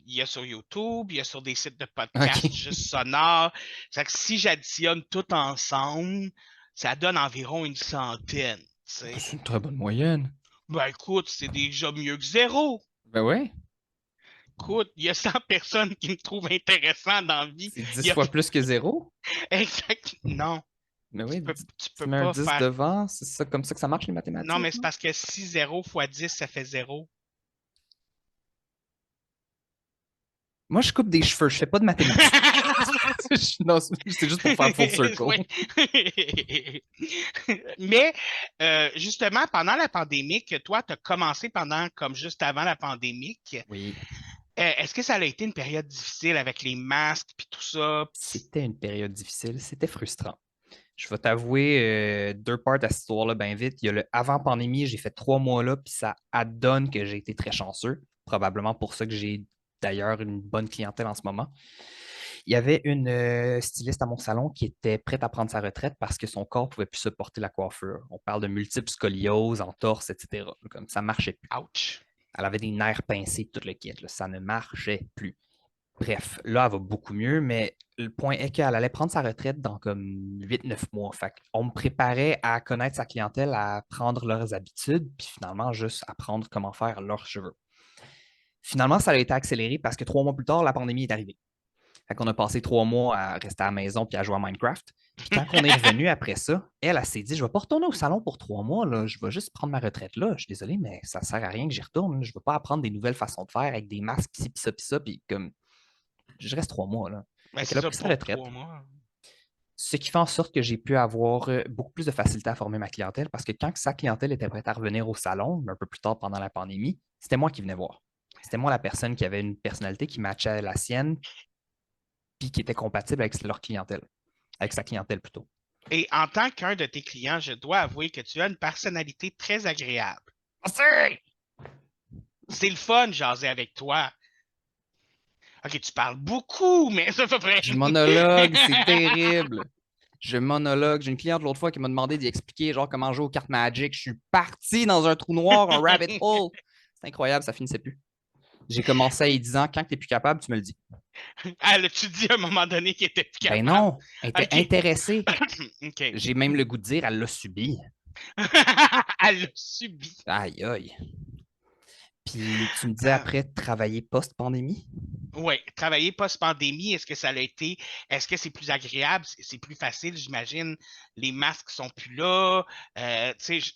y a sur YouTube, il y a sur des sites de podcast OK. juste sonores. C'est que si j'additionne tout ensemble, ça donne environ une centaine, tu sais. C'est une très bonne moyenne. Ben écoute, c'est déjà mieux que zéro. Ben ouais. Écoute, il y a 100 personnes qui me trouvent intéressant dans la vie. C'est Il 10 y a... fois plus que zéro. Exact. Non, Mais oui, tu tu peux mets un pas 10 faire. devant, c'est ça comme ça que ça marche les Non, mais mathématiques, c'est non? parce que si 0 fois 10, ça fait 0. Moi, je coupe des cheveux, je fais pas de mathématiques. Non, c'est juste pour faire full circle. Oui. Mais justement, pendant la pandémie, que toi, tu as commencé pendant comme juste avant la pandémie, Oui, est-ce que ça a été une période difficile avec les masques et tout ça? c'était une période difficile, c'était frustrant. Je vais t'avouer deux parts à cette histoire-là bien vite. Il y a le avant-pandémie, j'ai fait 3 mois là, puis ça adonne que j'ai été très chanceux. Probablement pour ça que j'ai d'ailleurs une bonne clientèle en ce moment. Il y avait une styliste à mon salon qui était prête à prendre sa retraite parce que son corps ne pouvait plus supporter la coiffure. On parle de multiples scolioses, entorses, etc. Comme ça ne marchait plus. Ouch. Elle avait des nerfs pincés, tout le kit. Là. Ça ne marchait plus. Bref, là, elle va beaucoup mieux, mais le point est qu'elle allait prendre sa retraite dans comme 8-9 mois. Fait on me préparait à connaître sa clientèle, à prendre leurs habitudes, puis finalement, juste apprendre comment faire leurs cheveux. Finalement, ça a été accéléré parce que 3 mois plus tard, la pandémie est arrivée. Fait qu'on a passé 3 mois à rester à la maison puis à jouer à Minecraft. Puis quand on est revenu après ça, elle s'est dit, je ne vais pas retourner au salon pour 3 mois, là. Je vais juste prendre ma retraite là. Je suis désolé, mais ça ne sert à rien que j'y retourne. Je ne veux pas apprendre des nouvelles façons de faire avec des masques, ci, puis ça, puis comme je reste 3 mois. Là. Ben, Fait c'est qu'elle a ça pris sa pour retraite. 3 mois. Ce qui fait en sorte que j'ai pu avoir beaucoup plus de facilité à former ma clientèle parce que quand sa clientèle était prête à revenir au salon, un peu plus tard pendant la pandémie, c'était moi qui venais voir. C'était moi la personne qui avait une personnalité qui matchait la sienne puis qui était compatible avec leur clientèle, avec sa clientèle plutôt. Et en tant qu'un de tes clients, je dois avouer que tu as une personnalité très agréable. C'est le fun, jaser avec toi. Ok, tu parles beaucoup, mais ça fait près. Je monologue, c'est terrible. Je monologue. J'ai une cliente l'autre fois qui m'a demandé d'y expliquer genre comment jouer aux cartes Magic. Je suis parti dans un trou noir, un rabbit hole. C'est incroyable, ça finissait plus. J'ai commencé à y disant quand tu n'es plus capable, tu me le dis. Elle tu dit à un moment donné qu'elle était plus Ben capable? non, elle était Ok. intéressée. Ok. J'ai même le goût de dire, elle l'a subi. Elle l'a subi. Aïe, aïe. Puis tu me disais Euh, après travailler post-pandémie? Oui, travailler post-pandémie, est-ce que c'est plus agréable, c'est plus facile, j'imagine, les masques sont plus là, tu sais,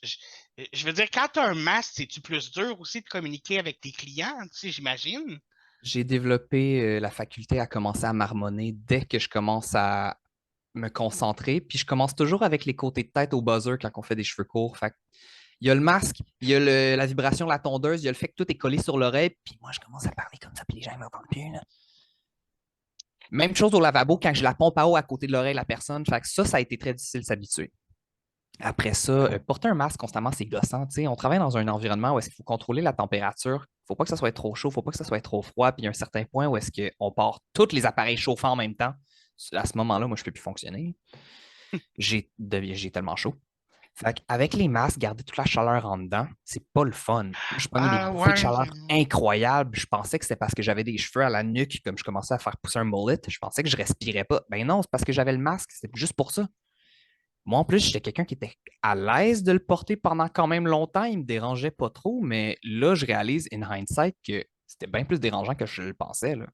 je veux dire, quand tu as un masque, c'est-tu plus dur aussi de communiquer avec tes clients, tu sais, j'imagine? J'ai développé la faculté à commencer à marmonner dès que je commence à me concentrer. Puis je commence toujours avec les côtés de tête au buzzer quand on fait des cheveux courts. Fait il y a le masque, il y a la vibration de la tondeuse, il y a le fait que tout est collé sur l'oreille. Puis moi, je commence à parler comme ça, puis les gens ne m'entendent plus. Là. Même chose au lavabo quand je la pompe à eau à côté de l'oreille de la personne. Fait que ça a été très difficile de s'habituer. Après ça, porter un masque constamment, c'est gossant. T'sais. On travaille dans un environnement où il faut contrôler la température. Il ne faut pas que ça soit trop chaud, il ne faut pas que ça soit trop froid. Puis il y a un certain point où est-ce qu'on part tous les appareils chauffants en même temps. À ce moment-là, moi, je ne peux plus fonctionner. J'ai tellement chaud. Fait avec les masques, garder toute la chaleur en dedans, c'est pas le fun. Je prenais des Ah bouffées de ouais. chaleur incroyables. Je pensais que c'était parce que j'avais des cheveux à la nuque, comme je commençais à faire pousser un mullet. Je pensais que je respirais pas. Ben non, c'est parce que j'avais le masque. C'est juste pour ça. Moi, en plus, j'étais quelqu'un qui était à l'aise de le porter pendant quand même longtemps. Il me dérangeait pas trop, mais là, je réalise, in hindsight, que c'était bien plus dérangeant que je le pensais. Là.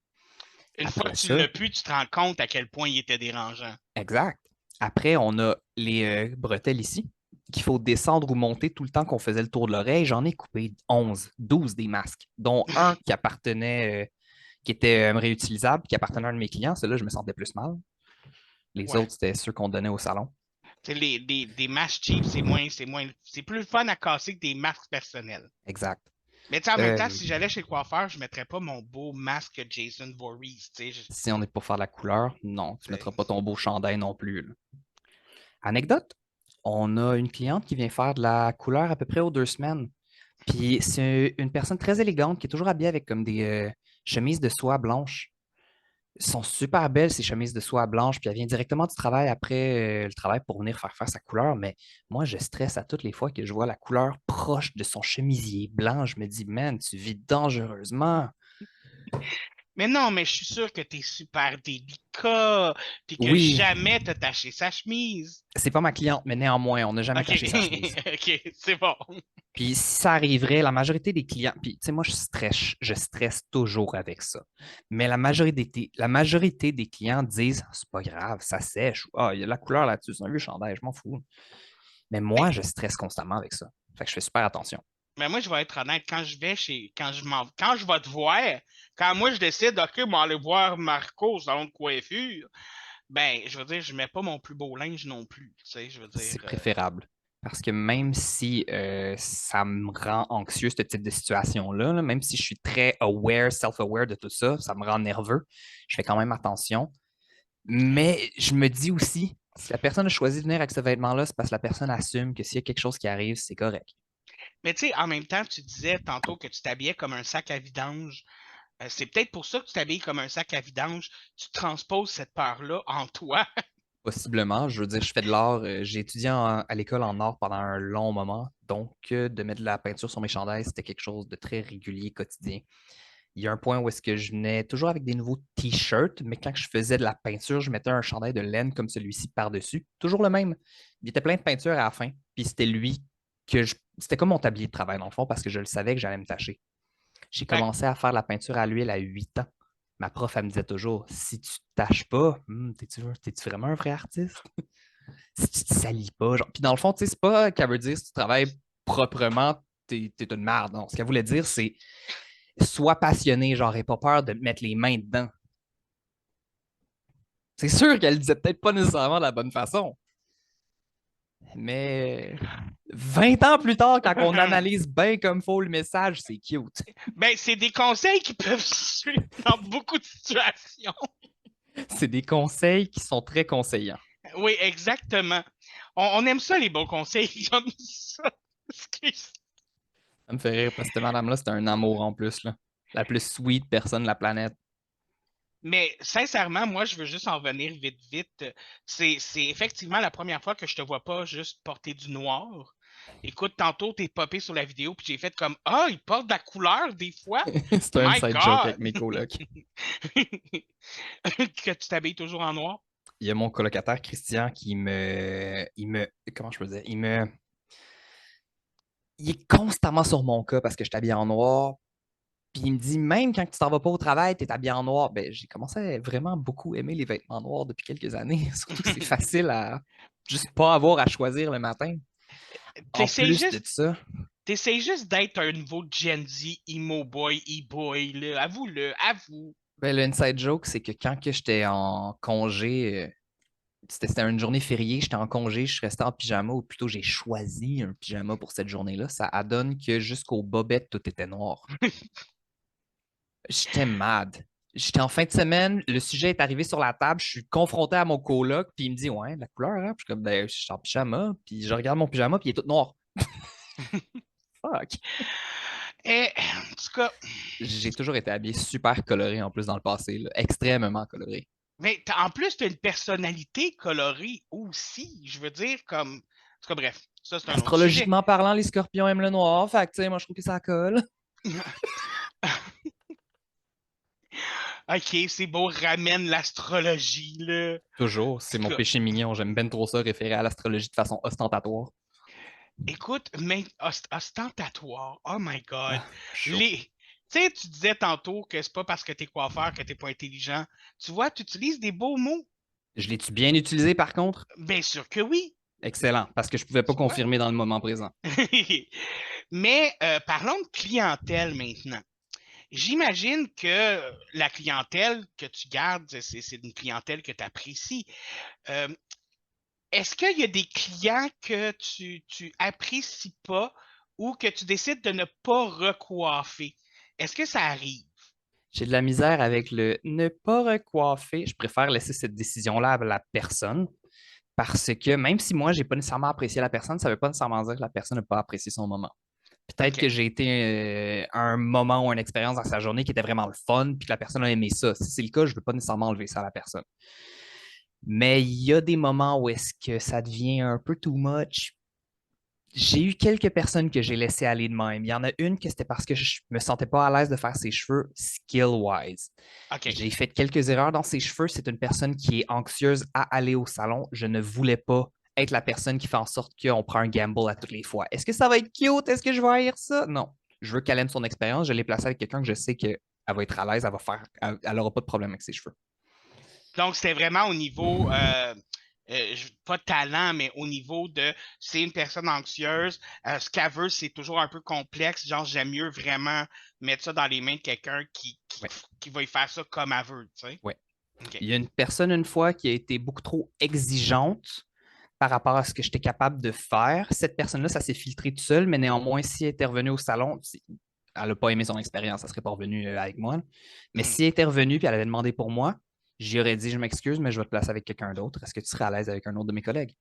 Une fois Après que tu ça, l'as pu, tu te rends compte à quel point il était dérangeant. exact. Après, on a les bretelles ici, qu'il faut descendre ou monter tout le temps qu'on faisait le tour de l'oreille. J'en ai coupé 11, 12 des masques, dont un qui appartenait, qui était réutilisable, qui appartenait à un de mes clients. Celui-là, je me sentais plus mal. Les Ouais. autres, c'était ceux qu'on donnait au salon. Des masques cheap, c'est plus fun à casser que des masques personnels. Exact. Mais en même temps, si j'allais chez le coiffeur, je ne mettrais pas mon beau masque Jason Voorhees. Si on est pour faire de la couleur, non, tu ne mettras pas ton beau chandail non plus. Là. Anecdote, on a une cliente qui vient faire de la couleur à peu près aux 2 semaines. Puis c'est une personne très élégante qui est toujours habillée avec comme des chemises de soie blanche. Elles sont super belles, ces chemises de soie blanche. Puis elle vient directement du travail après le travail pour venir faire sa couleur. Mais moi, je stresse à toutes les fois que je vois la couleur proche de son chemisier blanc. Je me dis, man, tu vis dangereusement. Mais non, mais je suis sûr que tu es super délicat, puis que Oui, jamais t'as taché sa chemise. c'est pas ma cliente, mais néanmoins, on n'a jamais OK. taché sa chemise. OK, c'est bon. Puis si ça arriverait, la majorité des clients, puis tu sais, moi, je stresse toujours avec ça. Mais la majorité des clients disent, c'est pas grave, ça sèche. Ah, il y a de la couleur là-dessus, c'est un vieux chandail, je m'en fous. Mais Ben, moi, je stresse constamment avec ça. Fait que je fais super attention. mais moi, je vais être honnête, quand je vais te voir, quand moi je décide, OK, je vais aller voir Marco au salon de coiffure, ben, je veux dire, je mets pas mon plus beau linge non plus. Tu sais, je veux dire. C'est préférable. Parce que même si ça me rend anxieux, ce type de situation-là, là, même si je suis très aware, self-aware de tout ça, ça me rend nerveux, je fais quand même attention. Mais je me dis aussi, si la personne a choisi de venir avec ce vêtement-là, c'est parce que la personne assume que s'il y a quelque chose qui arrive, c'est correct. Mais tu sais, en même temps, tu disais tantôt que tu t'habillais comme un sac à vidange. C'est peut-être pour ça que tu t'habilles comme un sac à vidange. Tu transposes cette peur-là en toi. Possiblement. Je veux dire, je fais de l'art. J'ai étudié à l'école en art pendant un long moment. Donc, de mettre de la peinture sur mes chandails, c'était quelque chose de très régulier, quotidien. Il y a un point où est-ce que je venais toujours avec des nouveaux t-shirts, mais quand je faisais de la peinture, je mettais un chandail de laine comme celui-ci par-dessus. Toujours le même. Il était plein de peinture à la fin. Puis c'était lui que je. C'était comme mon tablier de travail, dans le fond, parce que je le savais que j'allais me tâcher. J'ai Fait commencé à faire la peinture à l'huile à 8 ans. Ma prof, elle me disait toujours, si tu te tâches pas, t'es-tu vraiment un vrai artiste? Si tu te salis pas. Genre. Puis dans le fond, tu sais, c'est pas qu'elle veut dire si tu travailles proprement, t'es une merde. Non. Ce qu'elle voulait dire, c'est sois passionné, genre, et pas peur de mettre les mains dedans. C'est sûr qu'elle le disait peut-être pas nécessairement de la bonne façon. Mais 20 ans plus tard, quand on que- analyse bien comme faut le message, c'est cute. Ben, c'est des conseils qui peuvent suivre dans beaucoup de situations. C'est des conseils qui sont très conseillants. Oui, exactement. On aime ça, les bons conseils comme ça. Excuse. Ça me fait rire parce que cette madame-là, c'était un amour en plus, là. La plus sweet personne de la planète. Mais sincèrement, moi, je veux juste en revenir vite, vite. C'est effectivement la première fois que je te vois pas juste porter du noir. Écoute, tantôt, t'es popé sur la vidéo, puis j'ai fait comme ah, il porte de la couleur des fois. C'est un My inside joke avec God! mes colocs. Que tu t'habilles toujours en noir. Il y a mon colocataire Christian qui comment je peux dire, il est constamment sur mon cas parce que je t'habille en noir. Puis il me dit, même quand tu t'en vas pas au travail, tu es habillé en noir. Ben, j'ai commencé à vraiment beaucoup aimer les vêtements noirs depuis quelques années. Surtout que c'est facile à juste pas avoir à choisir le matin. En T'essayes plus de juste, ça, t'essayes juste d'être un nouveau Gen Z, emo boy, e-boy, là. Avoue-le, avoue. ben, le inside joke, c'est que quand que j'étais en congé, c'était une journée fériée, j'étais en congé, je suis resté en pyjama, ou plutôt j'ai choisi un pyjama pour cette journée-là. Ça adonne que jusqu'aux bobettes, tout était noir. J'étais mad. J'étais en fin de semaine, le sujet est arrivé sur la table, je suis confronté à mon coloc, puis il me dit, ouais, la couleur, hein? Puis je suis comme, ben, je suis en pyjama, puis je regarde mon pyjama, puis il est tout noir. Fuck. Et, en tout cas, J'ai toujours été habillé super coloré en plus dans le passé, là, extrêmement coloré. mais en plus, t'as une personnalité colorée aussi. Je veux dire, comme. En tout cas, bref, ça, c'est un autre sujet. Astrologiquement parlant, les scorpions aiment le noir, fait que, tu sais, moi, je trouve que ça colle. Ok, c'est beau, ramène l'astrologie, là. Toujours, c'est En mon tout cas, péché mignon. J'aime bien trop ça, référer à l'astrologie de façon ostentatoire. écoute, mais ostentatoire, oh my God. Ah, chaud. Les... Tu sais, tu disais tantôt que c'est pas parce que t'es coiffeur que t'es pas intelligent. Tu vois, tu utilises des beaux mots. Je l'ai-tu bien utilisé par contre? Bien sûr que oui, Excellent, parce que je pouvais pas tu vois. confirmer dans le moment présent. Mais parlons de clientèle maintenant. J'imagine que la clientèle que tu gardes, c'est une clientèle que tu apprécies. Euh, Est-ce qu'il y a des clients que tu apprécies pas ou que tu décides de ne pas recoiffer? Est-ce que ça arrive? J'ai de la misère avec le ne pas recoiffer. Je préfère laisser cette décision-là à la personne parce que même si moi, j'ai pas nécessairement apprécié la personne, ça veut pas nécessairement dire que la personne n'a pas apprécié son moment. Peut-être OK. que j'ai été à un moment ou une expérience dans sa journée qui était vraiment le fun, puis que la personne a aimé ça. Si c'est le cas, je ne veux pas nécessairement enlever ça à la personne. Mais il y a des moments où est-ce que ça devient un peu too much. J'ai eu quelques personnes que j'ai laissé aller de même. Il y en a une que c'était parce que je me sentais pas à l'aise de faire ses cheveux skill-wise. OK. J'ai fait quelques erreurs dans ses cheveux. C'est une personne qui est anxieuse à aller au salon. Je ne voulais pas être la personne qui fait en sorte qu'on prend un gamble à toutes les fois. Est-ce que ça va être cute? Est-ce que je vais haïr ça? Non. Je veux qu'elle aime son expérience. Je l'ai placée avec quelqu'un que je sais qu'elle va être à l'aise, elle n'aura pas de problème avec ses cheveux. Donc, c'était vraiment au niveau, pas de talent, mais au niveau de, c'est une personne anxieuse. Ce qu'elle veut, c'est toujours un peu complexe. Genre, j'aime mieux vraiment mettre ça dans les mains de quelqu'un Ouais, qui va y faire ça comme elle veut, tu sais. ouais. OK. Il y a une personne une fois qui a été beaucoup trop exigeante par rapport à ce que j'étais capable de faire. Cette personne-là, ça s'est filtré tout seul, mais néanmoins, si elle était revenue au salon, elle n'a pas aimé son expérience, elle ne serait pas revenue avec moi. Mais Mhm. si elle était revenue et elle avait demandé pour moi, j'y aurais dit, je m'excuse, mais je vais te placer avec quelqu'un d'autre. Est-ce que tu serais à l'aise avec un autre de mes collègues?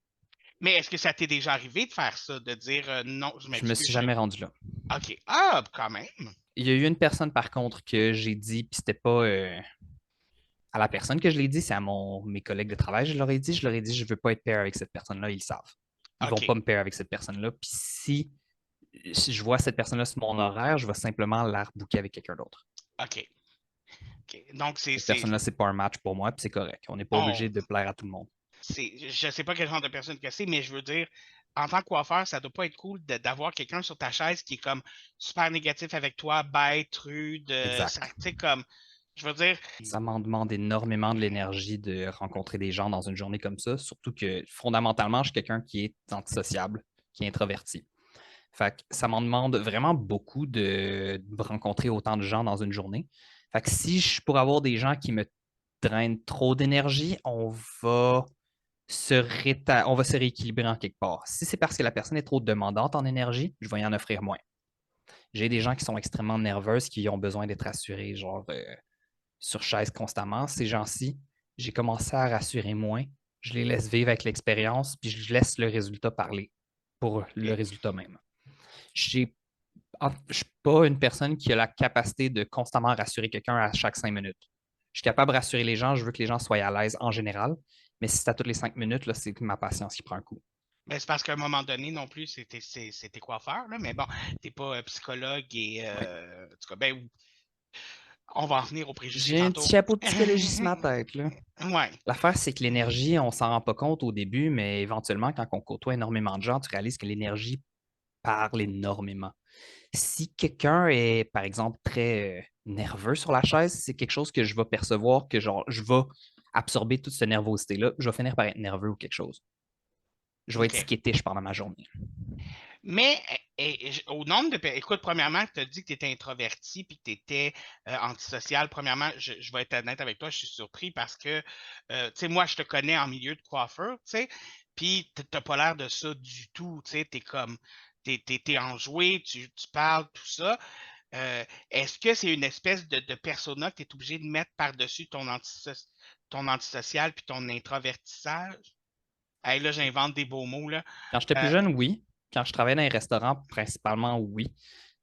Mais est-ce que ça t'est déjà arrivé de faire ça, de dire non, je Je me m'excuse, suis jamais rendu là. OK. Ah, quand même. Il y a eu une personne, par contre, que j'ai dit, puis c'était pas. À la personne que je l'ai dit, c'est à mes collègues de travail, je leur ai dit, je veux pas être pair avec cette personne-là, ils le savent. Ils vont OK. pas me pair avec cette personne-là. Puis si je vois cette personne-là sur mon horaire, je vais simplement la rebooker avec quelqu'un d'autre. OK. OK. Donc, Cette personne-là, c'est pas un match pour moi, puis c'est correct. On n'est pas on- obligé de plaire à tout le monde. je sais pas quel genre de personne que c'est, mais je veux dire, en tant que coiffeur, ça doit pas être cool d'avoir quelqu'un sur ta chaise qui est comme super négatif avec toi, bête, rude, Exact. tu sais, comme, je veux dire, Ça m'en demande énormément de l'énergie de rencontrer des gens dans une journée comme ça, surtout que fondamentalement, je suis quelqu'un qui est antisociable, qui est introverti. Fait que ça m'en demande vraiment beaucoup de rencontrer autant de gens dans une journée. Fait que si je pourrais avoir des gens qui me drainent trop d'énergie, on va se rééquilibrer en quelque part. Si c'est parce que la personne est trop demandante en énergie, je vais y en offrir moins. J'ai des gens qui sont extrêmement nerveuses, qui ont besoin d'être rassurés, genre sur chaise constamment. Ces gens-ci, j'ai commencé à rassurer moins. Je les laisse vivre avec l'expérience, puis je laisse le résultat parler pour le résultat même. Je ne suis pas une personne qui a la capacité de constamment rassurer quelqu'un à chaque 5 minutes. Je suis capable de rassurer les gens, je veux que les gens soient à l'aise en général, mais si c'est à toutes les 5 minutes, là, c'est ma patience qui prend un coup. ben, c'est parce qu'à un moment donné non plus, c'était coiffeur, là, mais bon, t'es pas psychologue et, Ouais. en tout cas, ben, on va en venir aux préjugés J'ai un petit tantôt. chapeau de psychologie sur ma tête, là. Ouais. L'affaire, c'est que l'énergie, on s'en rend pas compte au début, mais éventuellement, quand on côtoie énormément de gens, tu réalises que l'énergie parle énormément. Si quelqu'un est, par exemple, très nerveux sur la chaise, c'est quelque chose que je vais percevoir, que genre, je vais absorber toute cette nervosité-là. Je vais finir par être nerveux ou quelque chose. Je vais être OK. skittish pendant ma journée. Mais au nombre de écoute, premièrement, tu as dit que tu étais introverti puis que tu étais antisocial. Premièrement, je vais être honnête avec toi, je suis surpris parce que, tu sais, moi, je te connais en milieu de coiffeur, tu sais, puis tu n'as pas l'air de ça du tout, tu sais, tu es comme, t'es enjoué, tu parles, tout ça. Est-ce que c'est une espèce de persona que tu es obligé de mettre par-dessus ton antisocial puis ton introvertissage? Hey, là, j'invente des beaux mots, là. Quand j'étais plus Euh, jeune, oui. Quand je travaillais dans les restaurants, principalement, oui.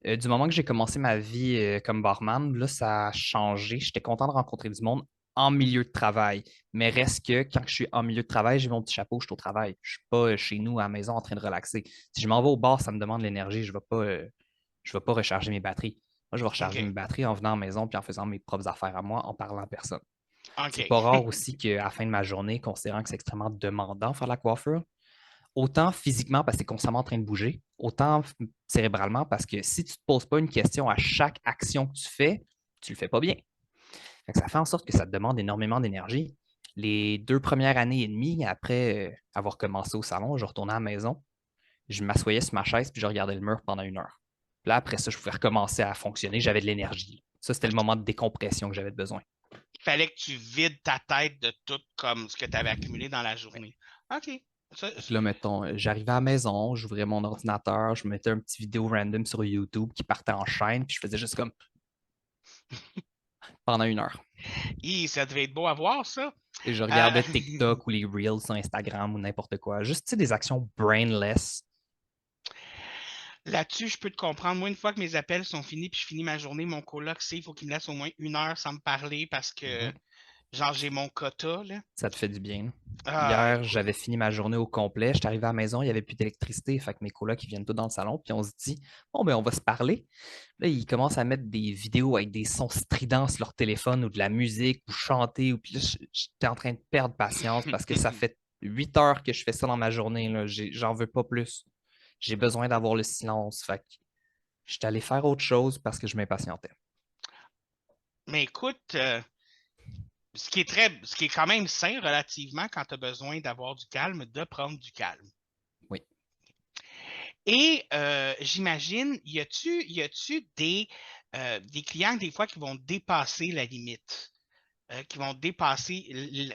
Du moment que j'ai commencé ma vie comme barman, là, ça a changé. J'étais content de rencontrer du monde en milieu de travail. Mais reste que quand je suis en milieu de travail, j'ai mon petit chapeau, je suis au travail. Je ne suis pas chez nous à la maison en train de relaxer. Si je m'en vais au bar, ça me demande de l'énergie. Je vais pas recharger mes batteries. Moi, je vais recharger OK. mes batteries en venant à la maison puis en faisant mes propres affaires à moi, en parlant à personne. C'est OK. pas rare aussi qu'à la fin de ma journée, considérant que c'est extrêmement demandant faire la coiffure, autant physiquement parce que tu es constamment en train de bouger, autant cérébralement parce que si tu ne te poses pas une question à chaque action que tu fais, tu ne le fais pas bien. Fait que ça fait en sorte que ça te demande énormément d'énergie. Les 2 premières années et demie, après avoir commencé au salon, je retournais à la maison, je m'assoyais sur ma chaise puis je regardais le mur pendant 1 heure. Là, après ça, je pouvais recommencer à fonctionner, j'avais de l'énergie. Ça, c'était le moment de décompression que j'avais besoin. Il fallait que tu vides ta tête de tout comme ce que tu avais accumulé dans la Ouais. journée. OK. Ça, Fait que là, mettons, j'arrivais à la maison, j'ouvrais mon ordinateur, je mettais un petit vidéo random sur YouTube qui partait en chaîne, puis je faisais juste comme pendant 1 heure. ça devait être beau à voir, ça. Et je Euh, regardais TikTok ou les Reels sur Instagram ou n'importe quoi. Juste, tu sais, des actions brainless. Là-dessus, je peux te comprendre. Moi, une fois que mes appels sont finis puis je finis ma journée, mon coloc sait, il faut qu'il me laisse au moins 1 heure sans me parler parce que, Mhm. genre, j'ai mon quota, là. Ça te fait du bien. Ah, Hier, écoute. j'avais fini ma journée au complet. J'étais arrivé à la maison, il n'y avait plus d'électricité. Fait que mes colocs, ils viennent tous dans le salon. Puis on se dit, bon, ben, on va se parler. Là, ils commencent à mettre des vidéos avec des sons stridents sur leur téléphone ou de la musique ou chanter. Puis là, j'étais en train de perdre patience parce que ça fait 8 heures que je fais ça dans ma journée. Là. J'en veux pas plus. J'ai besoin d'avoir le silence. Fait que j'étais allé faire autre chose parce que je m'impatientais. Mais écoute, ce qui est quand même sain relativement quand tu as besoin d'avoir du calme, de prendre du calme. Oui, Et j'imagine, y a-tu des clients des fois qui vont dépasser la limite, qui vont dépasser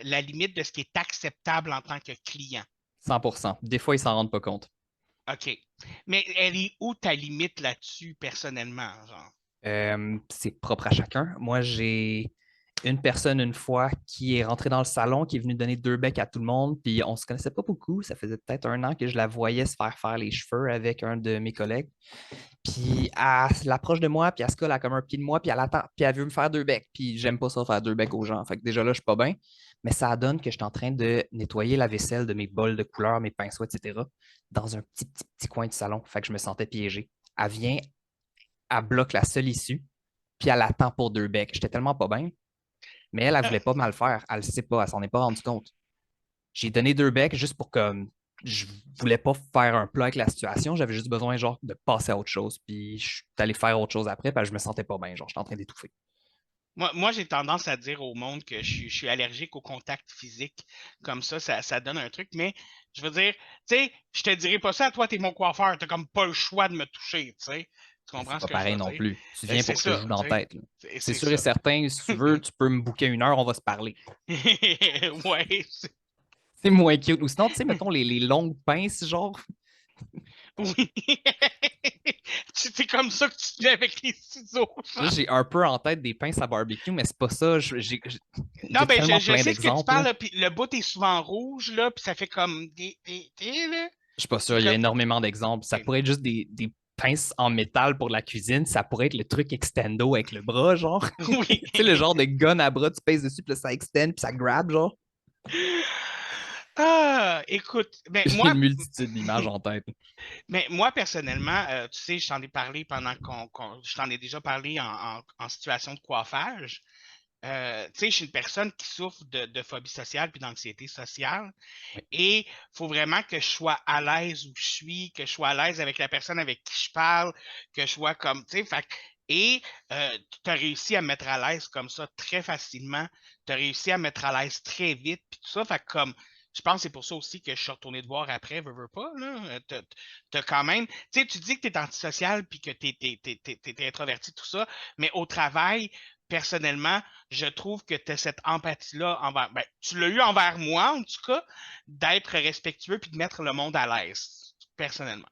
la limite de ce qui est acceptable en tant que client? 100%. Des fois, ils s'en rendent pas compte. OK. Mais elle est où ta limite là-dessus personnellement, genre? C'est propre à chacun. Moi, j'ai une personne une fois qui est rentrée dans le salon, qui est venue donner 2 becs à tout le monde, puis on se connaissait pas beaucoup. Ça faisait peut-être 1 an que je la voyais se faire les cheveux avec un de mes collègues. Puis elle l'approche de moi, puis elle se colle à comme un pied de moi, puis elle attend, puis elle veut me faire 2 becs. Puis j'aime pas ça faire 2 becs aux gens. Fait que déjà là, je suis pas bien. Mais ça donne que je suis en train de nettoyer la vaisselle de mes bols de couleur, mes pinceaux, etc. dans un petit coin du salon. Fait que je me sentais piégé. Elle vient, elle bloque la seule issue, puis elle attend pour 2 becs. J'étais tellement pas bien. Mais elle voulait pas mal faire. Elle le sait pas, elle s'en est pas rendue compte. J'ai donné 2 becs juste pour que je voulais pas faire un plat avec la situation. J'avais juste besoin genre de passer à autre chose. Puis je suis allé faire autre chose après parce que je me sentais pas bien. Genre, j'étais en train d'étouffer. Moi, j'ai tendance à dire au monde que je suis allergique au contact physique. Comme ça donne un truc. Mais je veux dire, tu sais, je te dirais pas ça, toi, t'es mon coiffeur. T'as comme pas le choix de me toucher, tu sais. Tu Mais c'est comprends ce pas que je pareil veux non dire? plus. Tu viens C'est pour que je te ça, joue tu dans la sais. tête, là. C'est C'est sûr et ça. certain, si tu veux, tu peux me booker 1 heure, on va se parler. Ouais. C'est moins cute. Ou sinon, tu sais, mettons les longues pinces, genre. Oui. C'est comme ça que tu te mets avec les ciseaux. Là, j'ai un peu en tête des pinces à barbecue, mais c'est pas ça. Non, J'ai ben, tellement je plein sais ce que tu d'exemples, là. parles, là, puis le bout est souvent rouge, là, puis ça fait comme là. Je suis pas C'est sûr, il y a comme. énormément d'exemples. Ça pourrait être juste des pinces en métal pour la cuisine. Ça pourrait être le truc extendo avec le bras, genre. Tu Oui. sais, le genre de gun à bras, tu pèses dessus, puis là, ça extend, puis ça grab, genre. Ah, écoute, ben J'ai moi, une multitude d'images en tête. mais moi personnellement, tu sais, je t'en ai parlé je t'en ai déjà parlé en situation de coiffage. Tu sais, je suis une personne qui souffre de phobie sociale puis d'anxiété sociale. Oui. Et il faut vraiment que je sois à l'aise où je suis, que je sois à l'aise avec la personne avec qui je parle, que je sois comme, tu sais, et tu as réussi à me mettre à l'aise comme ça très facilement. Tu as réussi à me mettre à l'aise très vite, puis tout ça. Fait que comme, je pense que c'est pour ça aussi que je suis retourné te voir après, veux pas, là. T'as quand même, tu sais, tu dis que tu es antisocial puis que tu es introverti, tout ça, mais au travail, personnellement, je trouve que tu as cette empathie-là envers, ben, tu l'as eu envers moi, en tout cas, d'être respectueux puis de mettre le monde à l'aise, personnellement.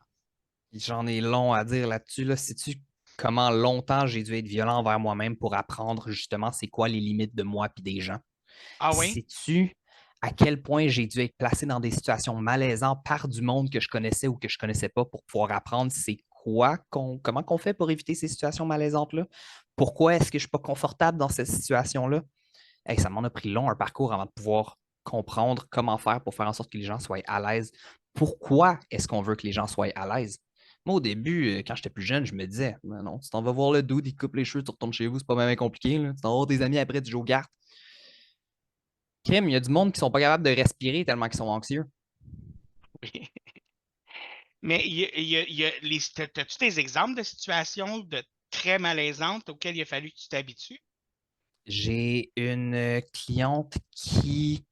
J'en ai long à dire là-dessus. Là. Sais-tu comment longtemps j'ai dû être violent envers moi-même pour apprendre justement c'est quoi les limites de moi et des gens? Ah oui? Sais-tu à quel point j'ai dû être placé dans des situations malaisantes par du monde que je connaissais ou que je connaissais pas pour pouvoir apprendre c'est quoi, comment qu'on fait pour éviter ces situations malaisantes-là? Pourquoi est-ce que je ne suis pas confortable dans cette situation-là? Hey, ça m'en a pris long un parcours avant de pouvoir comprendre comment faire pour faire en sorte que les gens soient à l'aise. Pourquoi est-ce qu'on veut que les gens soient à l'aise? Moi, au début, quand j'étais plus jeune, je me disais, ben non, tu t'en vas voir le dude, il coupe les cheveux, tu retournes chez vous, c'est pas même compliqué. Là. Tu t'en vas voir tes amis après, tu joues aux cartes. Kim, il y a du monde qui sont pas capables de respirer tellement qu'ils sont anxieux. Oui. Mais t'as-tu des exemples de situations très malaisantes auxquelles il a fallu que tu t'habitues? J'ai une cliente qui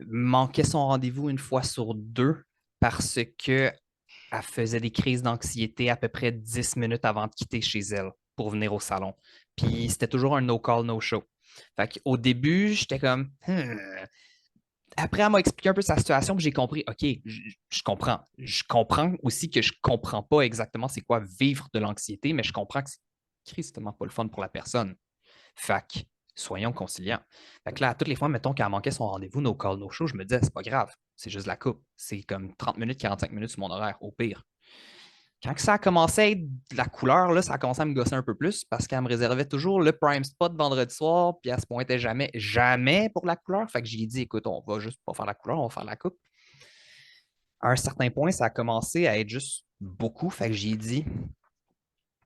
manquait son rendez-vous 1 fois sur 2 parce que elle faisait des crises d'anxiété à peu près 10 minutes avant de quitter chez elle pour venir au salon. Puis c'était toujours un no-call, no-show. Fait qu'au début, j'étais comme. Après, elle m'a expliqué un peu sa situation, puis j'ai compris, OK, je comprends. Je comprends aussi que je comprends pas exactement c'est quoi vivre de l'anxiété, mais je comprends que c'est tristement pas le fun pour la personne. Fait que, soyons conciliants. Fait que là, à toutes les fois, mettons qu'elle manquait son rendez-vous, no call, no show, je me disais, c'est pas grave, c'est juste la coupe. C'est comme 30 minutes, 45 minutes sur mon horaire, au pire. Quand ça a commencé à être de la couleur, là, ça a commencé à me gosser un peu plus parce qu'elle me réservait toujours le prime spot vendredi soir, puis elle se pointait jamais pour la couleur. Fait que j'ai dit, écoute, on va juste pas faire la couleur, on va faire la coupe. À un certain point, ça a commencé à être juste beaucoup. Fait que j'ai dit,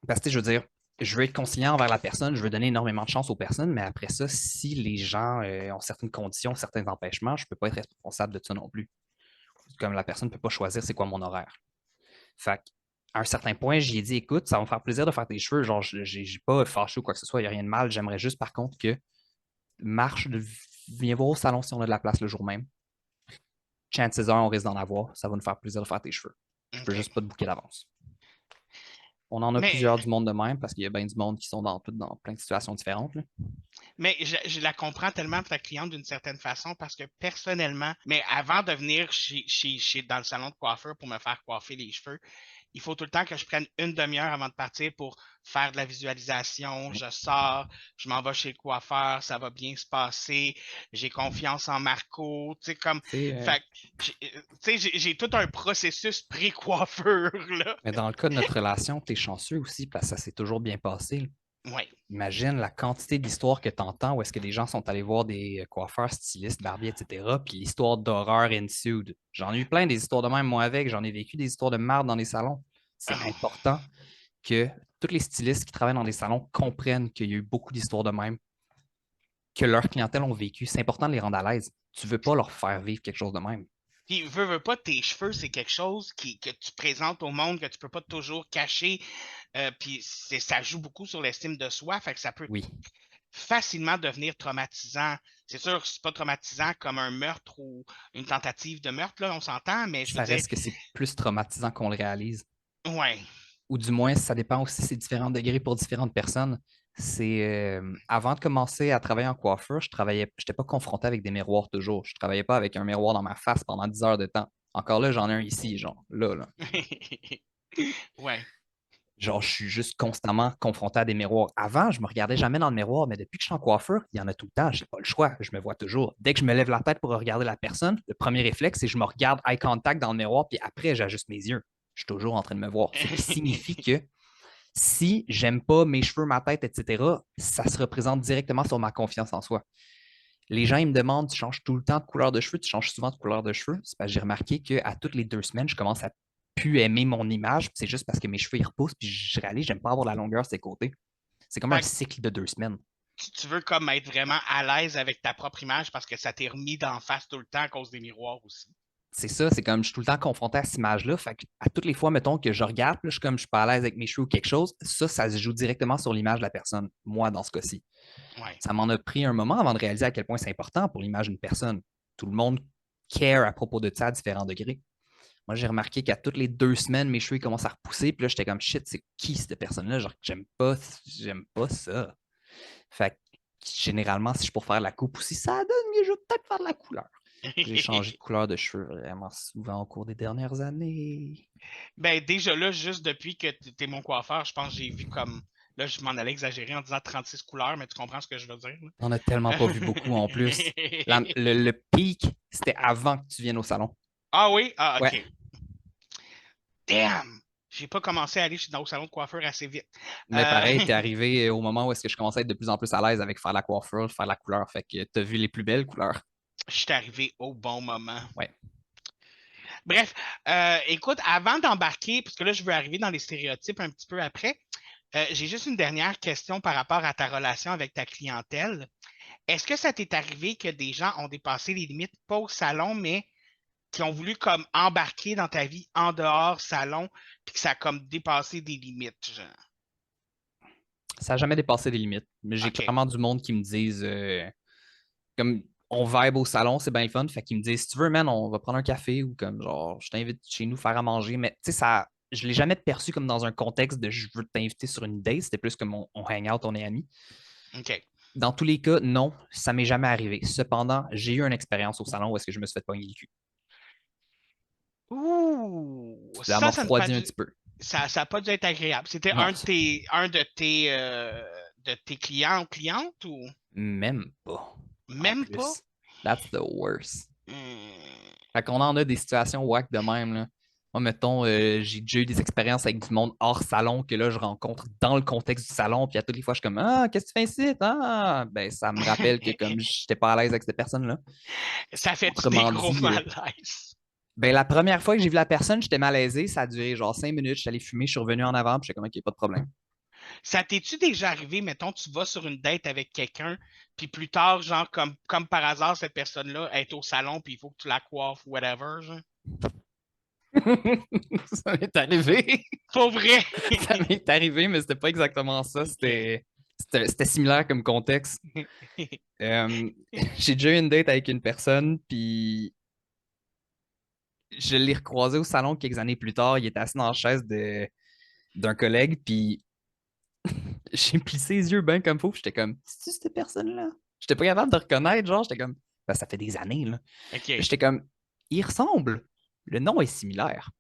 parce que je veux dire, je veux être conciliant envers la personne, je veux donner énormément de chance aux personnes, mais après ça, si les gens ont certaines conditions, certains empêchements, je ne peux pas être responsable de ça non plus. Comme la personne ne peut pas choisir c'est quoi mon horaire. Fait à un certain point, j'ai dit, écoute, ça va me faire plaisir de faire tes cheveux. Genre, je n'ai pas fâché ou quoi que ce soit, il n'y a rien de mal. J'aimerais juste, par contre, que viens voir au salon si on a de la place le jour même. Chances are, on risque d'en avoir. Ça va nous faire plaisir de faire tes cheveux. Je peux OK. juste pas te booker d'avance. On en a Mais, plusieurs du monde de même parce qu'il y a bien du monde qui sont dans plein de situations différentes. Là. mais je la comprends tellement, ta cliente, d'une certaine façon, parce que personnellement, mais avant de venir dans le salon de coiffeur pour me faire coiffer les cheveux, il faut tout le temps que je prenne une demi-heure avant de partir pour faire de la visualisation. Je sors, je m'en vais chez le coiffeur, ça va bien se passer. J'ai confiance en Marco. Tu sais, comme. C'est, Fait que tu sais, j'ai tout un processus pré-coiffure, là. mais dans le cas de notre relation, tu es chanceux aussi parce que ça s'est toujours bien passé. Ouais. Imagine la quantité d'histoires que tu entends où est-ce que des gens sont allés voir des coiffeurs, stylistes, barbiers, etc. Puis l'histoire d'horreur ensued. J'en ai eu plein des histoires de même, moi, avec. J'en ai vécu des histoires de merde dans les salons. C'est important que tous les stylistes qui travaillent dans des salons comprennent qu'il y a eu beaucoup d'histoires de même, que leurs clientèles ont vécu. C'est important de les rendre à l'aise. Tu ne veux pas leur faire vivre quelque chose de même. Puis, veux pas, tes cheveux, c'est quelque chose que tu présentes au monde, que tu peux pas toujours cacher. Puis, ça joue beaucoup sur l'estime de soi. Fait que ça peut Oui, facilement devenir traumatisant. C'est sûr, c'est pas traumatisant comme un meurtre ou une tentative de meurtre, là, on s'entend, mais je veux ça dire, reste que c'est plus traumatisant qu'on le réalise. ouais. Ou du moins, ça dépend aussi, c'est différents degrés pour différentes personnes. Avant de commencer à travailler en coiffure, je n'étais pas confronté avec des miroirs toujours. Je ne travaillais pas avec un miroir dans ma face pendant 10 heures de temps. Encore là, j'en ai un ici, genre là. Ouais. Genre, je suis juste constamment confronté à des miroirs. Avant, je me regardais jamais dans le miroir, mais depuis que je suis en coiffure, il y en a tout le temps. J'ai pas le choix. Je me vois toujours. Dès que je me lève la tête pour regarder la personne, le premier réflexe, c'est que je me regarde eye contact dans le miroir, puis après, j'ajuste mes yeux. Je suis toujours en train de me voir. Ce qui signifie que si j'aime pas mes cheveux, ma tête, etc., ça se représente directement sur ma confiance en soi. Les gens, ils me demandent, tu changes tout le temps de couleur de cheveux, tu changes souvent de couleur de cheveux. C'est parce que j'ai remarqué qu'à toutes les 2 semaines, je commence à plus aimer mon image. C'est juste parce que mes cheveux, ils repoussent, puis je réalise, j'aime pas avoir la longueur de ces côtés. C'est comme un Fait que cycle de 2 semaines. tu veux comme être vraiment à l'aise avec ta propre image parce que ça t'est remis d'en face tout le temps à cause des miroirs aussi. C'est ça, c'est comme je suis tout le temps confronté à cette image-là. Fait que à toutes les fois, mettons que je regarde, là, je suis pas à l'aise avec mes cheveux ou quelque chose, ça se joue directement sur l'image de la personne, moi, dans ce cas-ci. Ouais. Ça m'en a pris un moment avant de réaliser à quel point c'est important pour l'image d'une personne. Tout le monde care à propos de ça à différents degrés. Moi, j'ai remarqué qu'à toutes les 2 semaines, mes cheveux commencent à repousser. Puis là, j'étais comme shit, c'est qui cette personne-là? Genre, j'aime pas ça. Fait que généralement, si je pour faire la coupe aussi, ça donne mieux, je vais peut-être faire de la couleur. J'ai changé de couleur de cheveux vraiment souvent au cours des dernières années. Ben, déjà là, juste depuis que t'es mon coiffeur, je pense que j'ai vu comme. Là, je m'en allais exagérer en disant 36 couleurs, mais tu comprends ce que je veux dire, On n'a tellement pas vu beaucoup en plus. Le pic, c'était avant que tu viennes au salon. Ah oui? Ah, ok. Ouais. Damn! J'ai pas commencé à aller dans le salon de coiffeur assez vite. Mais pareil, t'es arrivé au moment où est-ce que je commençais à être de plus en plus à l'aise avec faire la coiffure, faire la couleur. Fait que t'as vu les plus belles couleurs. Je suis arrivé au bon moment. Ouais. Bref, écoute, avant d'embarquer, parce que là, je veux arriver dans les stéréotypes un petit peu après, j'ai juste une dernière question par rapport à ta relation avec ta clientèle. Est-ce que ça t'est arrivé que des gens ont dépassé les limites, pas au salon, mais qui ont voulu comme embarquer dans ta vie en dehors salon, puis que ça a comme dépassé des limites, genre? Ça n'a jamais dépassé des limites. Mais j'ai OK. clairement du monde qui me disent comme on vibe au salon, c'est bien le fun. Fait qu'ils me disent si tu veux, man, on va prendre un café ou comme genre je t'invite chez nous faire à manger. Mais tu sais, ça. Je ne l'ai jamais perçu comme dans un contexte de je veux t'inviter sur une date. C'était plus comme on hang out, on est amis. OK. Dans tous les cas, non, ça m'est jamais arrivé. Cependant, j'ai eu une expérience au salon où est-ce que je me suis fait pogner le cul. Ouh! Ça m'a Ça ne pas refroidi un dû. petit peu. Ça a pas dû être agréable. C'était Non, un de tes clients ou clientes ou même pas. En même pas? plus, that's the worst. Hmm. Fait qu'on en a des situations whack de même, là. Moi, mettons, j'ai déjà eu des expériences avec du monde hors salon que là, je rencontre dans le contexte du salon, puis à toutes les fois, je suis comme Ah, qu'est-ce que tu fais ici? Ah, ben, ça me rappelle que comme j'étais pas à l'aise avec cette personne-là. Ça fait-tu des Autrement gros dit, malaises? ben, la première fois que j'ai vu la personne, j'étais malaisé. Ça a duré genre 5 minutes. Je suis allé fumer, je suis revenu en avant, puis j'étais comme OK, pas de problème. Ça t'es-tu déjà arrivé, mettons, tu vas sur une date avec quelqu'un, puis plus tard, genre, comme par hasard, cette personne-là est au salon, puis il faut que tu la coiffes, whatever, genre? Ça m'est arrivé. Pas vrai! Ça m'est arrivé, mais c'était pas exactement ça. C'était similaire comme contexte. Euh, j'ai déjà eu une date avec une personne, puis je l'ai recroisé au salon quelques années plus tard. Il était assis dans la chaise d'un collègue, puis j'ai plissé les yeux bien comme faux. J'étais comme, c'est cette personne-là? J'étais pas capable de reconnaître, genre, j'étais comme, ça fait des années, là. OK. J'étais comme, il ressemble. Le nom est similaire.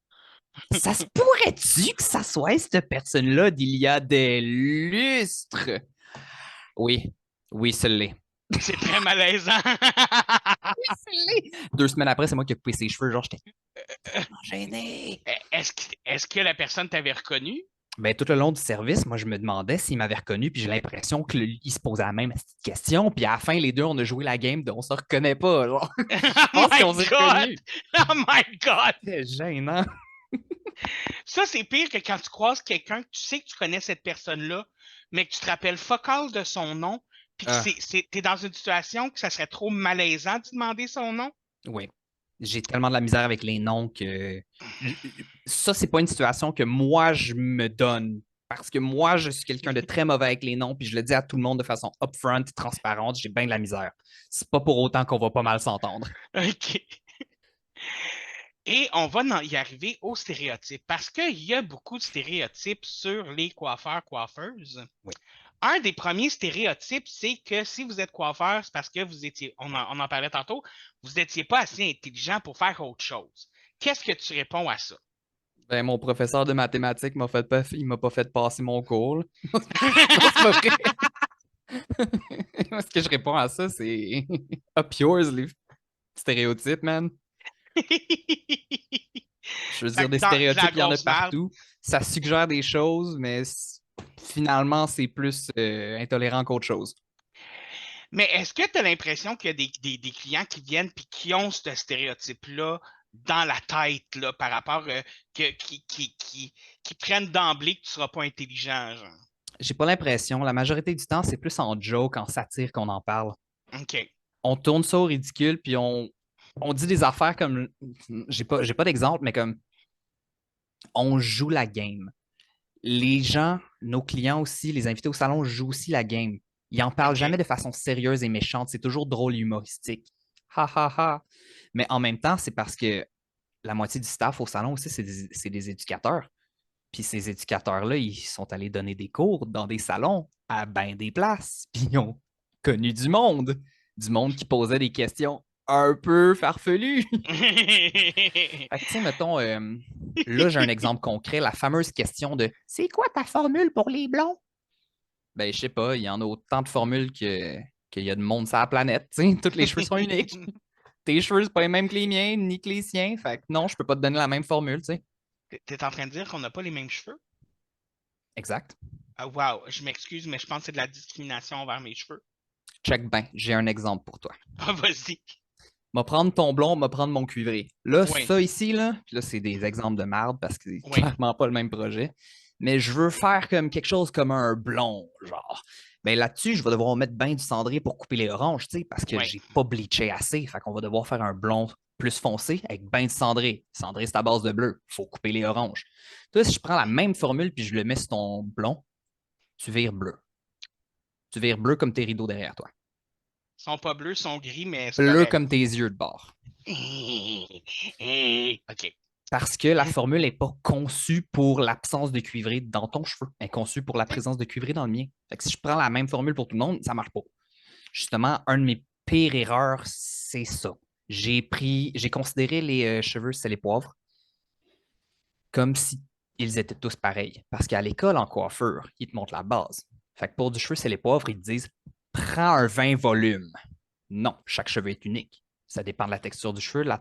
Ça se pourrait-tu que ça soit cette personne-là d'il y a des lustres? Oui, oui, ça l'est. C'est très malaisant. Oui, ça l'est. 2 semaines après, c'est moi qui ai coupé ses cheveux. Genre, j'étais tellement gêné. Est-ce que la personne t'avait reconnu? Ben, tout le long du service, moi, je me demandais s'il m'avait reconnu, puis j'ai l'impression qu'il se posait la même petite question. Puis à la fin, les deux, on a joué la game de on se reconnaît pas. Genre. Je Oh pense qu'on my s'est God! reconnus. Oh my God! C'était gênant. Ça, c'est pire que quand tu croises quelqu'un que tu sais que tu connais cette personne-là, mais que tu te rappelles fuck all de son nom, puis que Ah, t'es dans une situation que ça serait trop malaisant de demander son nom. oui. J'ai tellement de la misère avec les noms que ça, c'est pas une situation que moi, je me donne. Parce que moi, je suis quelqu'un de très mauvais avec les noms, puis je le dis à tout le monde de façon upfront, transparente, j'ai bien de la misère. C'est pas pour autant qu'on va pas mal s'entendre. OK. Et on va y arriver aux stéréotypes, parce qu'il y a beaucoup de stéréotypes sur les coiffeurs, coiffeuses. Oui. Un des premiers stéréotypes, c'est que si vous êtes coiffeur, c'est parce que vous étiez, on en parlait tantôt, vous n'étiez pas assez intelligent pour faire autre chose. Qu'est-ce que tu réponds à ça? Ben, mon professeur de mathématiques il m'a pas fait passer mon cours. Là. Non, c'est pas vrai. Moi, ce que je réponds à ça, c'est up yours, les stéréotypes, man. Je veux Fait dire, que des de la stéréotypes, il y en a grosse merde. partout. Ça suggère des choses, mais finalement, c'est plus intolérant qu'autre chose. Mais est-ce que tu as l'impression qu'il y a des clients qui viennent et qui ont ce stéréotype-là dans la tête là, par rapport qui prennent d'emblée que tu ne seras pas intelligent, genre? J'ai pas l'impression. La majorité du temps, c'est plus en joke, en satire qu'on en parle. OK. On tourne ça au ridicule, puis on dit des affaires comme. J'ai pas d'exemple, mais comme. On joue la game. Les gens, nos clients aussi, les invités au salon jouent aussi la game. Ils en parlent OK. jamais de façon sérieuse et méchante. C'est toujours drôle et humoristique. Ha ha ha. Mais en même temps, c'est parce que la moitié du staff au salon aussi, c'est des éducateurs. Puis ces éducateurs-là, ils sont allés donner des cours dans des salons à ben des places. Puis ils ont connu du monde qui posait des questions un peu farfelues. Fait que, tu sais, mettons, là, j'ai un exemple concret, la fameuse question de c'est quoi ta formule pour les blonds? Ben, je sais pas, il y en a autant de formules qu'il y a de monde sur la planète. Tu sais, tous les cheveux sont uniques. Tes cheveux, c'est pas les mêmes que les miens, ni que les siens. Fait que non, je peux pas te donner la même formule, tu sais. T'es en train de dire qu'on n'a pas les mêmes cheveux? Exact. Ah, wow, je m'excuse, mais je pense que c'est de la discrimination envers mes cheveux. Check ben, j'ai un exemple pour toi. Ah, vas-y. M'a prendre ton blond, m'a prendre mon cuivré. Là, Oui. ça ici, là, puis là, c'est des exemples de merde parce que c'est Oui. clairement pas le même projet. Mais je veux faire comme quelque chose comme un blond, genre. Ben là-dessus, je vais devoir mettre bien du cendrier pour couper les oranges, tu sais, parce que Oui. j'ai pas bleaché assez. Fait qu'on va devoir faire un blond plus foncé avec bien du cendrier. Cendrier, c'est à base de bleu. Faut couper les oranges. Toi, si je prends la même formule puis je le mets sur ton blond, tu vires bleu. Tu vires bleu comme tes rideaux derrière toi. Ils sont pas bleus, ils sont gris, mais c'est Bleu correct. comme tes yeux de bord. OK. Parce que la formule n'est pas conçue pour l'absence de cuivré dans ton cheveu. Elle est conçue pour la présence de cuivré dans le mien. Fait que si je prends la même formule pour tout le monde, ça ne marche pas. Justement, un de mes pires erreurs, c'est ça. J'ai considéré les cheveux, c'est les poivres, comme si ils étaient tous pareils. Parce qu'à l'école, en coiffure, ils te montrent la base. Fait que pour du cheveu, c'est les poivres, ils te disent prends un 20 volume. Non, chaque cheveu est unique. Ça dépend de la texture du cheveu, la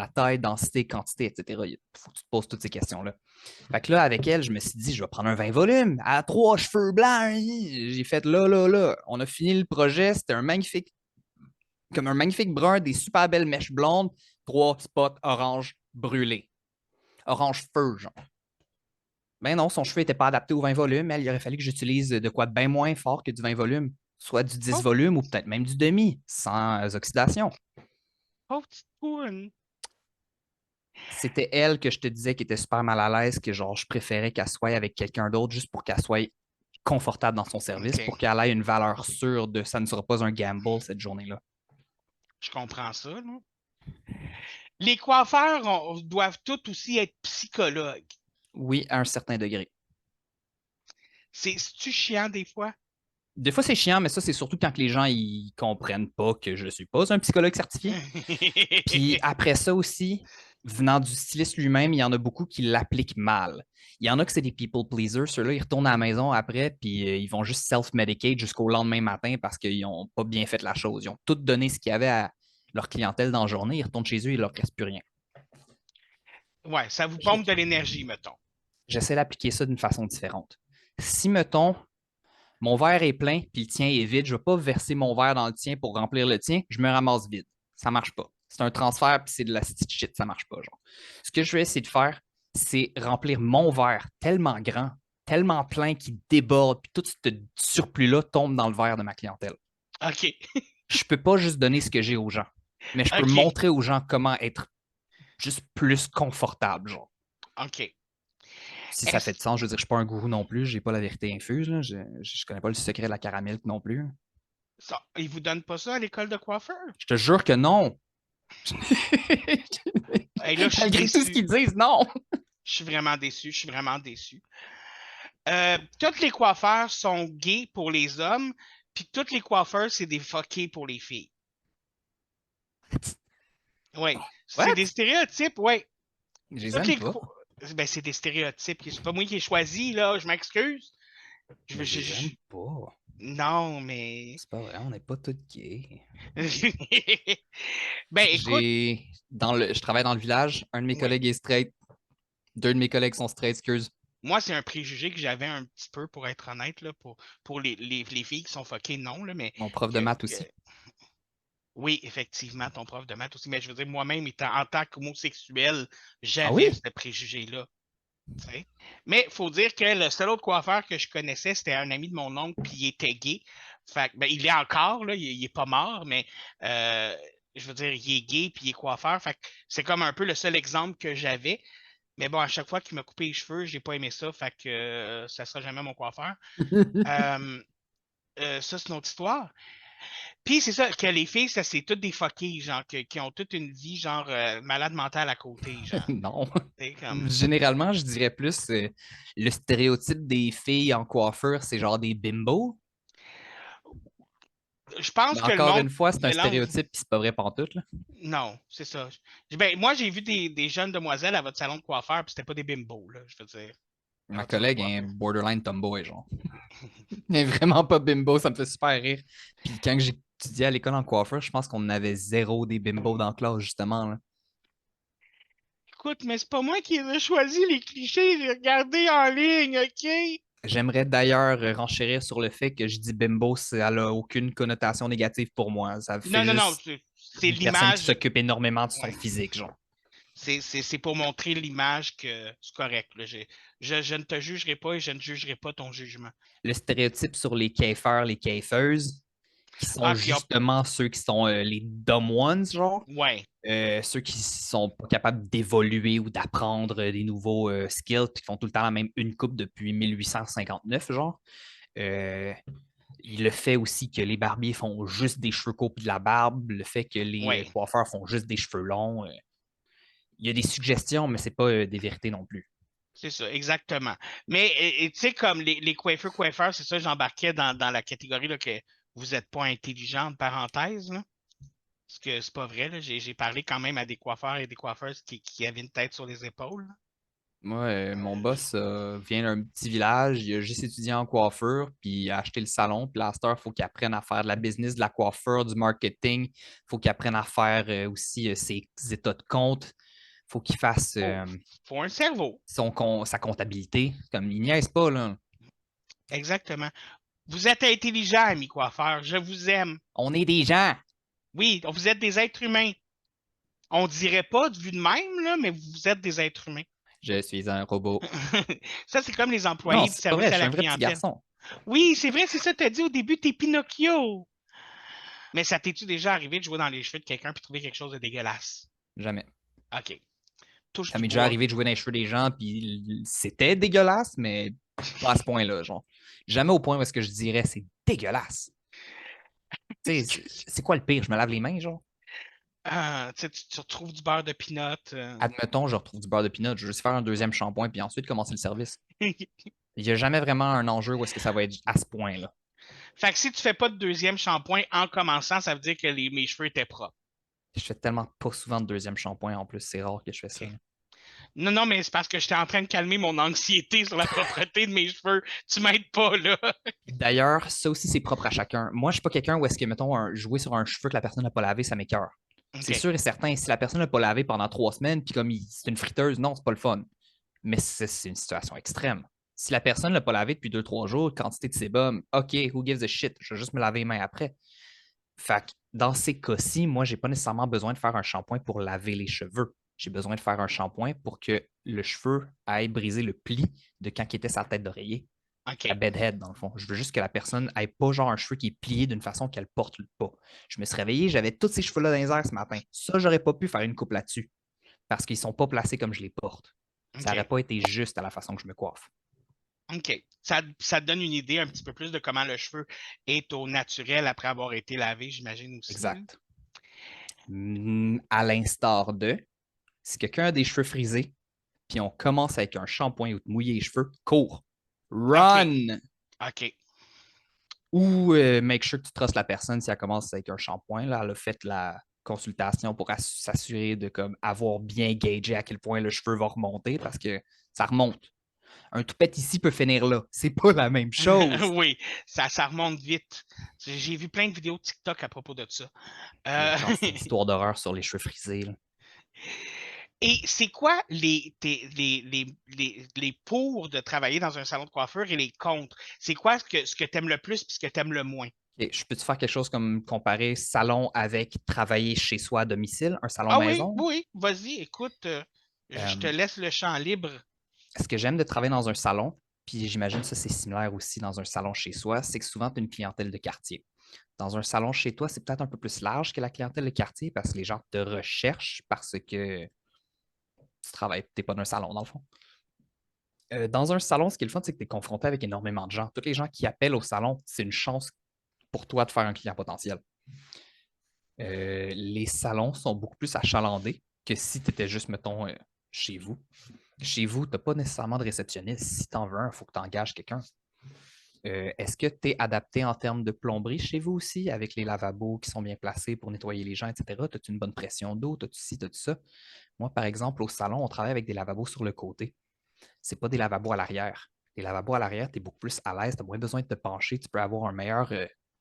taille, densité, quantité, etc. Il faut que tu te poses toutes ces questions-là. Fait que là, avec elle, je me suis dit, je vais prendre un 20 volumes à 3 cheveux blancs. J'ai fait là, là, là. On a fini le projet. C'était un magnifique brun, des super belles mèches blondes, 3 spots orange brûlés. Orange feu, genre. Ben non, son cheveu n'était pas adapté au 20 volumes. Il aurait fallu que j'utilise de quoi de bien moins fort que du 20 volumes. Soit du 10 volumes ou peut-être même du demi, sans oxydation. Oh, petite poune. C'était elle que je te disais qui était super mal à l'aise, que genre je préférais qu'elle soit avec quelqu'un d'autre juste pour qu'elle soit confortable dans son service, OK. pour qu'elle ait une valeur sûre de ça ne sera pas un gamble cette journée-là. Je comprends ça, là. Les coiffeurs doivent tous aussi être psychologues. Oui, à un certain degré. C'est-tu chiant des fois? Des fois, c'est chiant, mais ça, c'est surtout quand les gens ils comprennent pas que je ne suis pas un psychologue certifié. Puis après ça aussi, venant du styliste lui-même, il y en a beaucoup qui l'appliquent mal. Il y en a que c'est des people pleasers. Ceux-là, ils retournent à la maison après, puis ils vont juste self-medicate jusqu'au lendemain matin parce qu'ils n'ont pas bien fait la chose. Ils ont tout donné ce qu'il y avait à leur clientèle dans la journée. Ils retournent chez eux, il ne leur reste plus rien. Ouais, ça vous pompe de l'énergie, mettons. J'essaie d'appliquer ça d'une façon différente. Si, mettons, mon verre est plein puis le tien est vide, je ne vais pas verser mon verre dans le tien pour remplir le tien, je me ramasse vide. Ça ne marche pas. C'est un transfert puis c'est de la shit, ça ne marche pas. Genre. Ce que je vais essayer de faire, c'est remplir mon verre tellement grand, tellement plein qu'il déborde, puis tout ce surplus-là tombe dans le verre de ma clientèle. OK. Je ne peux pas juste donner ce que j'ai aux gens, mais je peux OK. montrer aux gens comment être juste plus confortable, genre. OK. Si ça fait de sens, je veux dire, je ne suis pas un gourou non plus, je n'ai pas la vérité infuse, là. Je ne connais pas le secret de la caramel non plus. Ça, ils vous donnent pas ça à l'école de coiffeur? Je te jure que non. Hey, là, je suis Malgré tout ce déçu. qu'ils disent, non. Je suis vraiment déçu. Je suis vraiment déçu. Tous les coiffeurs sont gays pour les hommes, puis tous les coiffeurs, c'est des fuckés pour les filles. Oui. C'est What? des stéréotypes, oui. Je les Toutes aime les pas. Ben, c'est des stéréotypes. C'est pas moi qui ai choisi, là. Je m'excuse. Je les aime pas. Non, mais. C'est pas vrai, on n'est pas tous gays. Ben, écoute. Je travaille dans le village, un de mes Oui. collègues est straight, deux de mes collègues sont straight, excuse. Moi, c'est un préjugé que j'avais un petit peu, pour être honnête, là, pour les filles qui sont fuckées, non, là, mais. Mon prof de maths aussi. Oui, effectivement, ton prof de maths aussi. Mais je veux dire, moi-même, en tant qu'homosexuel, j'avais Ah oui? ce préjugé-là. T'sais. Mais il faut dire que le seul autre coiffeur que je connaissais, c'était un ami de mon oncle, puis il était gay. Fait que, ben, il est encore, là, il est pas mort, mais je veux dire, il est gay, puis il est coiffeur. Fait que c'est comme un peu le seul exemple que j'avais. Mais bon, à chaque fois qu'il m'a coupé les cheveux, j'ai pas aimé ça, fait que ça sera jamais mon coiffeur. Ça, c'est une autre histoire. Puis c'est ça, que les filles, ça c'est toutes des fuckées, genre, qui ont toute une vie, genre, malade mentale à côté, genre. Non. Comme... Généralement, je dirais plus le stéréotype des filles en coiffure, c'est genre des bimbos. Je pense Mais que le encore monde une fois, c'est un mélange. stéréotype puis c'est pas vrai pantoute, là. Non, c'est ça. Ben, moi, j'ai vu des jeunes demoiselles à votre salon de coiffeur, puis c'était pas des bimbos, là, je veux dire. À Ma votre salon de collègue est un coiffeur. borderline tomboy, genre. Elle est vraiment pas bimbo, ça me fait super rire. Puis quand j'étudiais à l'école en coiffeur, je pense qu'on avait zéro des bimbos dans la classe, justement, là. Écoute, mais c'est pas moi qui ai choisi les clichés, j'ai regardé en ligne, OK? J'aimerais d'ailleurs renchérir sur le fait que je dis bimbo, ça n'a aucune connotation négative pour moi. Ça fait Non, juste c'est une personne qui l'image. s'occupe énormément de son Ouais. physique, genre. C'est pour montrer l'image que c'est correct. Là. Je ne te jugerai pas et je ne jugerai pas ton jugement. Le stéréotype sur les caifeurs, les caifeuses, qui sont justement ceux qui sont les dumb ones, genre. Ouais. Ceux qui sont pas capables d'évoluer ou d'apprendre des nouveaux skills, puis qui font tout le temps la même une coupe depuis 1859, genre. Le fait aussi que les barbiers font juste des cheveux courts et de la barbe, le fait que les coiffeurs font juste des cheveux longs. Il y a des suggestions, mais c'est pas des vérités non plus. C'est ça, exactement. Mais tu sais, comme les coiffeurs, c'est ça, j'embarquais dans la catégorie là, que vous n'êtes pas intelligent, parenthèse. Là. Parce que c'est pas vrai. Là. J'ai parlé quand même à des coiffeurs et des coiffeuses qui avaient une tête sur les épaules. Là. Moi, mon boss vient d'un petit village, il a juste étudié en coiffure, puis il a acheté le salon. Puis là, à cette heure, il faut qu'il apprenne à faire de la business, de la coiffure, du marketing. Il faut qu'il apprenne à faire aussi ses états de compte. Il faut qu'il fasse faut un cerveau. sa comptabilité. Comme il niaise pas, là. Exactement. Vous êtes intelligent, ami coiffeur. Je vous aime. On est des gens. Oui, vous êtes des êtres humains. On dirait pas vu de même, là, mais vous êtes des êtres humains. Je suis un robot. Ça, c'est comme les employés du service à la clientèle. Je suis un vrai petit garçon. Oui, c'est vrai, c'est ça, t'as dit au début, t'es Pinocchio. Mais ça t'es-tu déjà arrivé de jouer dans les cheveux de quelqu'un puis trouver quelque chose de dégueulasse? Jamais. OK. Ça m'est déjà arrivé de jouer dans les cheveux des gens, puis c'était dégueulasse, mais pas à ce point-là, genre. Jamais au point où est-ce que je dirais c'est dégueulasse. Tu sais, c'est quoi le pire? Je me lave les mains, genre? Tu retrouves du beurre de pinot. Admettons, je retrouve du beurre de pinot, je vais juste faire un deuxième shampoing, puis ensuite commencer le service. Il n'y a jamais vraiment un enjeu où est-ce que ça va être à ce point-là. Fait que si tu fais pas de deuxième shampoing en commençant, ça veut dire que mes cheveux étaient propres. Je fais tellement pas souvent de deuxième shampoing en plus, c'est rare que je fais ça. Ok. Non, non, mais c'est parce que j'étais en train de calmer mon anxiété sur la propreté de mes cheveux. Tu m'aides pas, là. D'ailleurs, ça aussi, c'est propre à chacun. Moi, je suis pas quelqu'un où est-ce que, mettons, jouer sur un cheveu que la personne n'a pas lavé, ça m'écoeure. C'est OK. sûr et certain, si la personne n'a pas lavé pendant 3 semaines, puis comme c'est une friteuse, non, c'est pas le fun. Mais c'est une situation extrême. Si la personne ne l'a pas lavé depuis 2, 3 jours, quantité de sébum, OK, who gives a shit? Je vais juste me laver les mains après. Fait que dans ces cas-ci, moi, j'ai pas nécessairement besoin de faire un shampoing pour laver les cheveux. J'ai besoin de faire un shampoing pour que le cheveu aille briser le pli de quand il était sa tête d'oreiller. La OK. bedhead, dans le fond. Je veux juste que la personne ait pas genre un cheveu qui est plié d'une façon qu'elle porte pas. Je me suis réveillé, j'avais tous ces cheveux-là dans les airs ce matin. Ça, j'aurais pas pu faire une coupe là-dessus parce qu'ils sont pas placés comme je les porte. Ça n'aurait OK. pas été juste à la façon que je me coiffe. OK. Ça te donne une idée un petit peu plus de comment le cheveu est au naturel après avoir été lavé, j'imagine aussi, là. Exact. À l'instar de, si quelqu'un a des cheveux frisés, puis on commence avec un shampoing ou de mouiller les cheveux, cours. Run! OK. Ou make sure que tu trosses la personne si elle commence avec un shampoing. Là, elle a fait la consultation pour s'assurer de comme, avoir bien gagé à quel point le cheveu va remonter parce que ça remonte. Un toupette ici peut finir là. C'est pas la même chose. Oui, ça remonte vite. J'ai vu plein de vidéos TikTok à propos de ça. Il y a Euh, une quantité d'histoires d'horreur sur les cheveux frisés. Là. Et c'est quoi les pour de travailler dans un salon de coiffure et les contre? C'est quoi ce que tu aimes le plus et ce que tu aimes le moins? Et je peux-tu faire quelque chose comme comparer salon avec travailler chez soi à domicile, un salon Ah oui, maison? oui, vas-y, écoute, je te Euh, laisse le champ libre. Ce que j'aime de travailler dans un salon, puis j'imagine que ça c'est similaire aussi dans un salon chez soi, c'est que souvent tu as une clientèle de quartier. Dans un salon chez toi, c'est peut-être un peu plus large que la clientèle de quartier parce que les gens te recherchent parce que tu travailles, tu n'es pas dans un salon dans le fond. Dans un salon, ce qui est le fun, c'est que tu es confronté avec énormément de gens. Tous les gens qui appellent au salon, c'est une chance pour toi de faire un client potentiel. Les salons sont beaucoup plus achalandés que si tu étais juste, mettons, chez vous. Chez vous, tu n'as pas nécessairement de réceptionniste. Si tu en veux un, il faut que tu engages quelqu'un. Est-ce que tu es adapté en termes de plomberie chez vous aussi, avec les lavabos qui sont bien placés pour nettoyer les gens, etc.? As-tu une bonne pression d'eau? As-tu ci, as-tu ça? Moi, par exemple, au salon, on travaille avec des lavabos sur le côté. Ce n'est pas des lavabos à l'arrière. Les lavabos à l'arrière, tu es beaucoup plus à l'aise, tu as moins besoin de te pencher, tu peux avoir un meilleur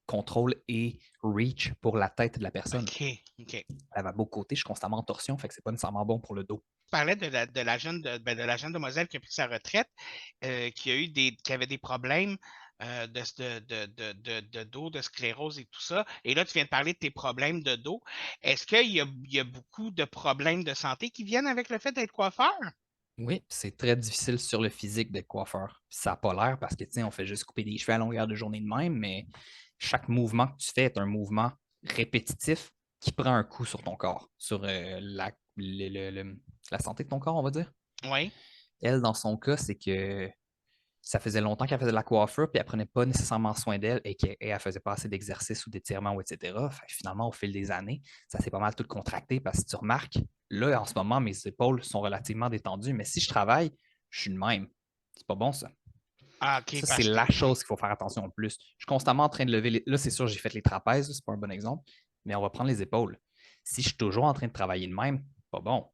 contrôle et reach pour la tête de la personne. OK, OK. Lavabo côté, je suis constamment en torsion, fait que c'est pas nécessairement bon pour le dos. Tu parlais de la jeune demoiselle qui a pris sa retraite, qui avait des problèmes de dos, de sclérose et tout ça. Et là, tu viens de parler de tes problèmes de dos. Est-ce qu'il y a beaucoup de problèmes de santé qui viennent avec le fait d'être coiffeur? Oui, c'est très difficile sur le physique d'être coiffeur. Ça n'a pas l'air parce que, tu sais, on fait juste couper des cheveux à longueur de journée de même, mais chaque mouvement que tu fais est un mouvement répétitif qui prend un coup sur ton corps, sur la santé de ton corps, on va dire. Oui. Elle, dans son cas, c'est que ça faisait longtemps qu'elle faisait de la coiffure, puis elle prenait pas nécessairement soin d'elle et qu'elle faisait pas assez d'exercices ou d'étirements, etc. Fait que finalement, au fil des années, ça s'est pas mal tout contracté parce que tu remarques, là, en ce moment, mes épaules sont relativement détendues, mais si je travaille, je suis le même. C'est pas bon, ça. Ah, OK, Ça, c'est parce que. la chose qu'il faut faire attention le plus. Je suis constamment en train de lever les. Là, c'est sûr, j'ai fait les trapèzes, c'est pas un bon exemple, mais on va prendre les épaules. Si je suis toujours en train de travailler de même, pas bon.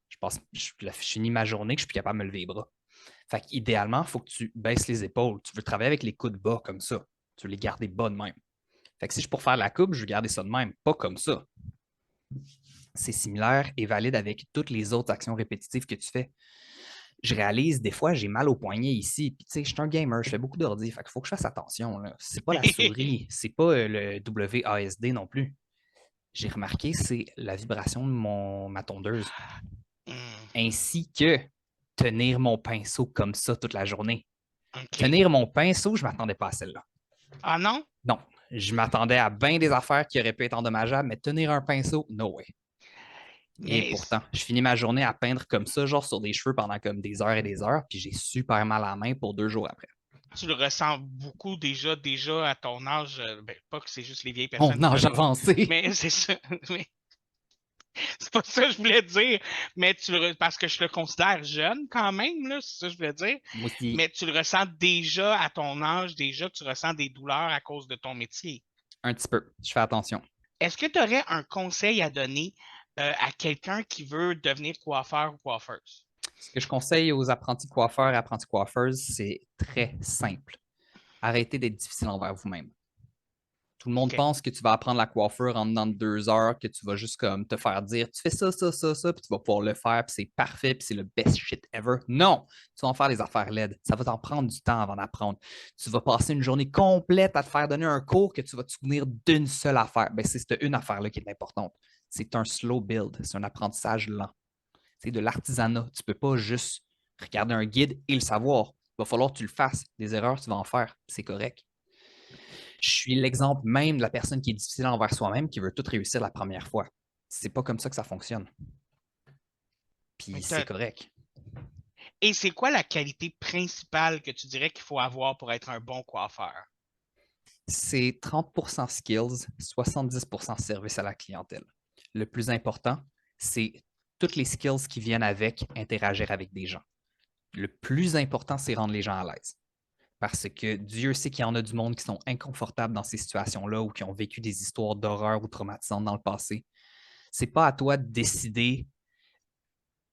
Je finis ma journée que je suis plus capable de me lever les bras. Fait qu'idéalement, il faut que tu baisses les épaules. Tu veux travailler avec les coudes bas comme ça. Tu veux les garder bas de même. Fait que si je pour faire la coupe, je veux garder ça de même, pas comme ça. C'est similaire et valide avec toutes les autres actions répétitives que tu fais. Je réalise des fois, j'ai mal au poignet ici. Puis, tu sais, je suis un gamer, je fais beaucoup d'ordi. Fait qu'il faut que je fasse attention. C'est pas la souris, c'est pas le WASD non plus. J'ai remarqué, c'est la vibration de ma tondeuse. Hmm, Ainsi que tenir mon pinceau comme ça toute la journée. OK. Tenir mon pinceau, je ne m'attendais pas à celle-là. Ah non? Non, je m'attendais à bien des affaires qui auraient pu être endommageables, mais tenir un pinceau, no way. Et Mais pourtant, je finis ma journée à peindre comme ça, genre sur des cheveux pendant comme des heures et des heures, puis j'ai super mal à la main pour 2 jours après. tu le ressens beaucoup déjà à ton âge. Ben, pas que c'est juste les vieilles personnes Mon qui âge veulent. avancé. Mais c'est ça. Mais c'est pas ça que je voulais dire. Mais parce que je le considère jeune quand même, là, c'est ça que je voulais dire. Moi aussi, Mais tu le ressens déjà à ton âge, déjà, tu ressens des douleurs à cause de ton métier. un petit peu. Je fais attention. Est-ce que tu aurais un conseil à donner à quelqu'un qui veut devenir coiffeur ou coiffeuse? Ce que je conseille aux apprentis coiffeurs et apprentis coiffeuses, c'est très simple. Arrêtez d'être difficile envers vous-même. Tout le monde OK. pense que tu vas apprendre la coiffure en dedans de 2 heures, que tu vas juste comme te faire dire tu fais ça, ça, ça, ça, puis tu vas pouvoir le faire, puis c'est parfait, puis c'est le best shit ever. Non! Tu vas en faire des affaires laides. Ça va t'en prendre du temps avant d'apprendre. Tu vas passer une journée complète à te faire donner un cours que tu vas te souvenir d'une seule affaire. Ben, c'est cette une affaire-là qui est importante. C'est un slow build, c'est un apprentissage lent. C'est de l'artisanat. Tu ne peux pas juste regarder un guide et le savoir. Il va falloir que tu le fasses. Des erreurs, tu vas en faire. C'est correct. Je suis l'exemple même de la personne qui est difficile envers soi-même, qui veut tout réussir la première fois. C'est pas comme ça que ça fonctionne. Puis c'est correct. Et c'est quoi la qualité principale que tu dirais qu'il faut avoir pour être un bon coiffeur? C'est 30% skills, 70% service à la clientèle. Le plus important, c'est toutes les skills qui viennent avec interagir avec des gens. Le plus important, c'est rendre les gens à l'aise. Parce que Dieu sait qu'il y en a du monde qui sont inconfortables dans ces situations-là ou qui ont vécu des histoires d'horreur ou traumatisantes dans le passé. C'est pas à toi de décider.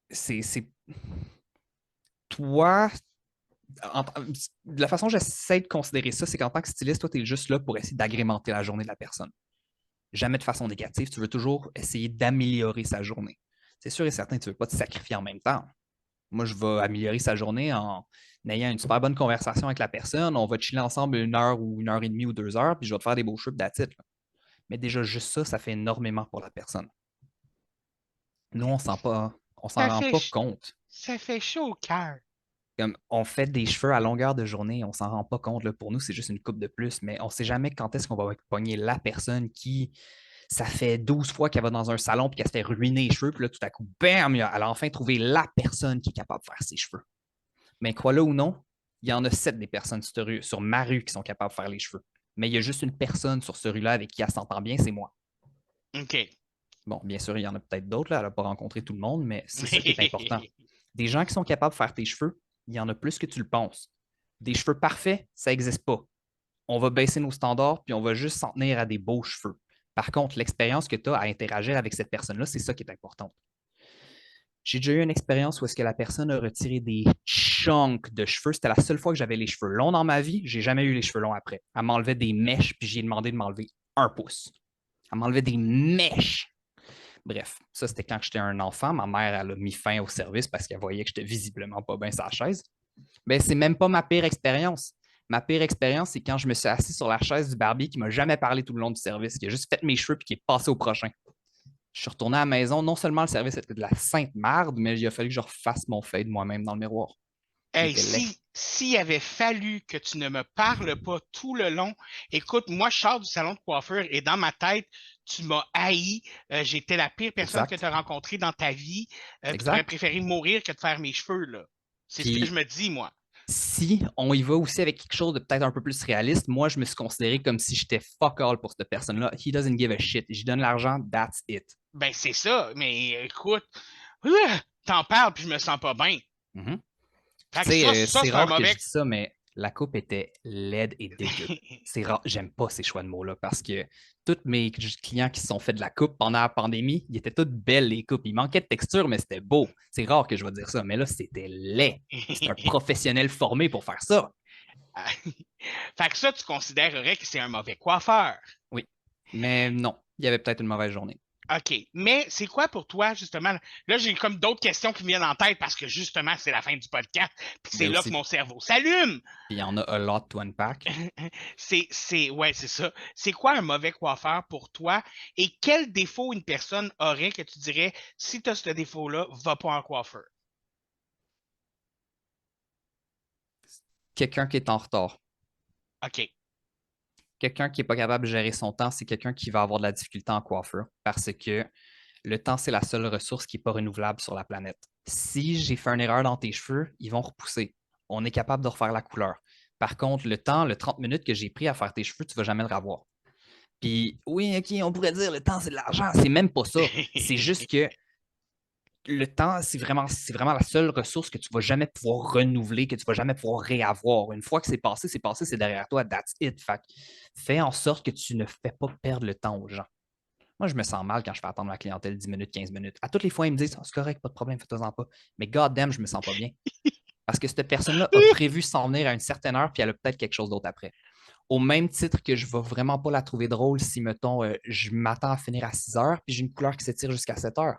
C'est toi. La façon dont j'essaie de considérer ça, c'est qu'en tant que styliste, toi, tu es juste là pour essayer d'agrémenter la journée de la personne. Jamais de façon négative. Tu veux toujours essayer d'améliorer sa journée. C'est sûr et certain que tu ne veux pas te sacrifier en même temps. Moi, je vais améliorer sa journée en ayant une super bonne conversation avec la personne. On va chiller ensemble 1 heure ou 1 heure et demie ou 2 heures, puis je vais te faire des beaux cheveux, that's it. Mais déjà, juste ça, ça fait énormément pour la personne. Nous, on s'en Ça rend fait, pas compte. ça fait chaud au cœur. Comme on fait des cheveux à longueur de journée, on s'en rend pas compte. Là. Pour nous, c'est juste une coupe de plus, mais on sait jamais quand est-ce qu'on va pogner la personne qui, ça fait 12 fois qu'elle va dans un salon puis qu'elle se fait ruiner les cheveux, puis là, tout à coup, bam, elle a enfin trouvé la personne qui est capable de faire ses cheveux. Mais crois-le ou non, il y en a 7 des personnes sur ma rue qui sont capables de faire les cheveux. Mais il y a juste une personne sur ce rue-là avec qui elle s'entend bien, c'est moi. OK. Bon, bien sûr, il y en a peut-être d'autres, là, elle n'a pas rencontré tout le monde, mais c'est ça qui est important. Des gens qui sont capables de faire tes cheveux, il y en a plus que tu le penses. Des cheveux parfaits, ça n'existe pas. On va baisser nos standards, puis on va juste s'en tenir à des beaux cheveux. Par contre, l'expérience que tu as à interagir avec cette personne-là, c'est ça qui est important. J'ai déjà eu une expérience où est-ce que la personne a retiré des chunks de cheveux. C'était la seule fois que j'avais les cheveux longs dans ma vie. J'ai jamais eu les cheveux longs après. Elle m'enlevait des mèches, puis j'ai demandé de m'enlever 1 pouce. Elle m'enlevait des mèches. Bref, ça, c'était quand j'étais un enfant. Ma mère, elle a mis fin au service parce qu'elle voyait que j'étais visiblement pas bien sur la chaise. Ben, c'est même pas ma pire expérience. Ma pire expérience, c'est quand je me suis assis sur la chaise du barbier qui m'a jamais parlé tout le long du service, qui a juste fait mes cheveux puis qui est passé au prochain. Je suis retourné à la maison. Non seulement le service était de la sainte marde, mais il a fallu que je refasse mon fade moi-même dans le miroir. Il Hey, était laid. s'il avait fallu que tu ne me parles pas tout le long, écoute, moi, je sors du salon de coiffure et dans ma tête, tu m'as haï. J'étais la pire personne que Exact. tu as rencontrée dans ta vie. Tu aurais Exact. préféré mourir que de faire mes cheveux, là. C'est ce que je Puis me dis, moi. si on y va aussi avec quelque chose de peut-être un peu plus réaliste, moi, je me suis considéré comme si j'étais fuck all pour cette personne-là. He doesn't give a shit. J'y donne l'argent, that's it. Ben, c'est ça, mais écoute, t'en parles puis je me sens pas bien. Mhm. Puis, Fait tu que ça, sais, ça c'est c'est un rare que je mauvais. dis ça, mais la coupe était laide et dégueu. C'est rare. J'aime pas ces choix de mots-là parce que tous mes clients qui se sont fait de la coupe pendant la pandémie, ils étaient toutes belles, les coupes. Il manquait de texture, mais c'était beau. C'est rare que je vais dire ça, mais là, c'était laid. C'est un professionnel formé pour faire ça. Fait que ça, tu considérerais que c'est un mauvais coiffeur. Oui. Mais non, il y avait peut-être une mauvaise journée. OK. Mais c'est quoi pour toi, justement? Là, j'ai comme d'autres questions qui me viennent en tête parce que justement, c'est la fin du podcast. Puis c'est Ben là que aussi, mon cerveau s'allume. il y en a a lot to unpack. Ouais, c'est ça. C'est quoi un mauvais coiffeur pour toi? Et quel défaut une personne aurait que tu dirais, si tu as ce défaut-là, va pas en coiffeur? Quelqu'un qui est en retard. OK. Quelqu'un qui n'est pas capable de gérer son temps, c'est quelqu'un qui va avoir de la difficulté en coiffure parce que le temps, c'est la seule ressource qui n'est pas renouvelable sur la planète. Si j'ai fait une erreur dans tes cheveux, ils vont repousser. On est capable de refaire la couleur. Par contre, le temps, le 30 minutes que j'ai pris à faire tes cheveux, tu ne vas jamais le revoir. Puis, oui, OK, on pourrait dire le temps, c'est de l'argent. C'est même pas ça. C'est juste que le temps, c'est vraiment la seule ressource que tu ne vas jamais pouvoir renouveler, que tu ne vas jamais pouvoir réavoir. Une fois que c'est passé, c'est derrière toi, that's it. Fait, fais en sorte que tu ne fais pas perdre le temps aux gens. Moi, je me sens mal quand je fais attendre la clientèle 10 minutes, 15 minutes. À toutes les fois, ils me disent: «Ah, c'est correct, pas de problème, fais-toi-en pas.» Mais god damn, je me sens pas bien. Parce que cette personne-là a prévu s'en venir à une certaine heure, puis elle a peut-être quelque chose d'autre après. Au même titre que je ne vais vraiment pas la trouver drôle si, mettons, je m'attends à finir à 6 heures, puis j'ai une couleur qui s'étire jusqu'à 7 heures.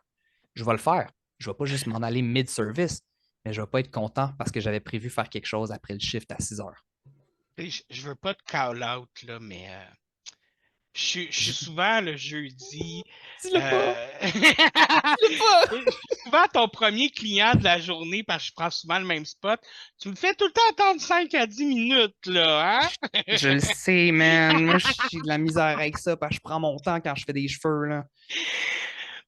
Je vais le faire. Je ne vais pas juste m'en aller mid-service, mais je ne vais pas être content parce que j'avais prévu faire quelque chose après le shift à 6 heures. Je veux pas te call out, là, mais je suis Je- souvent le jeudi. Dis-le pas! Dis-le Je pas! suis souvent ton premier client de la journée parce que je prends souvent le même spot. Tu me fais tout le temps attendre 5 à 10 minutes, là, hein? Je le sais, man. Moi, j'ai de la misère avec ça parce que je prends mon temps quand je fais des cheveux, là.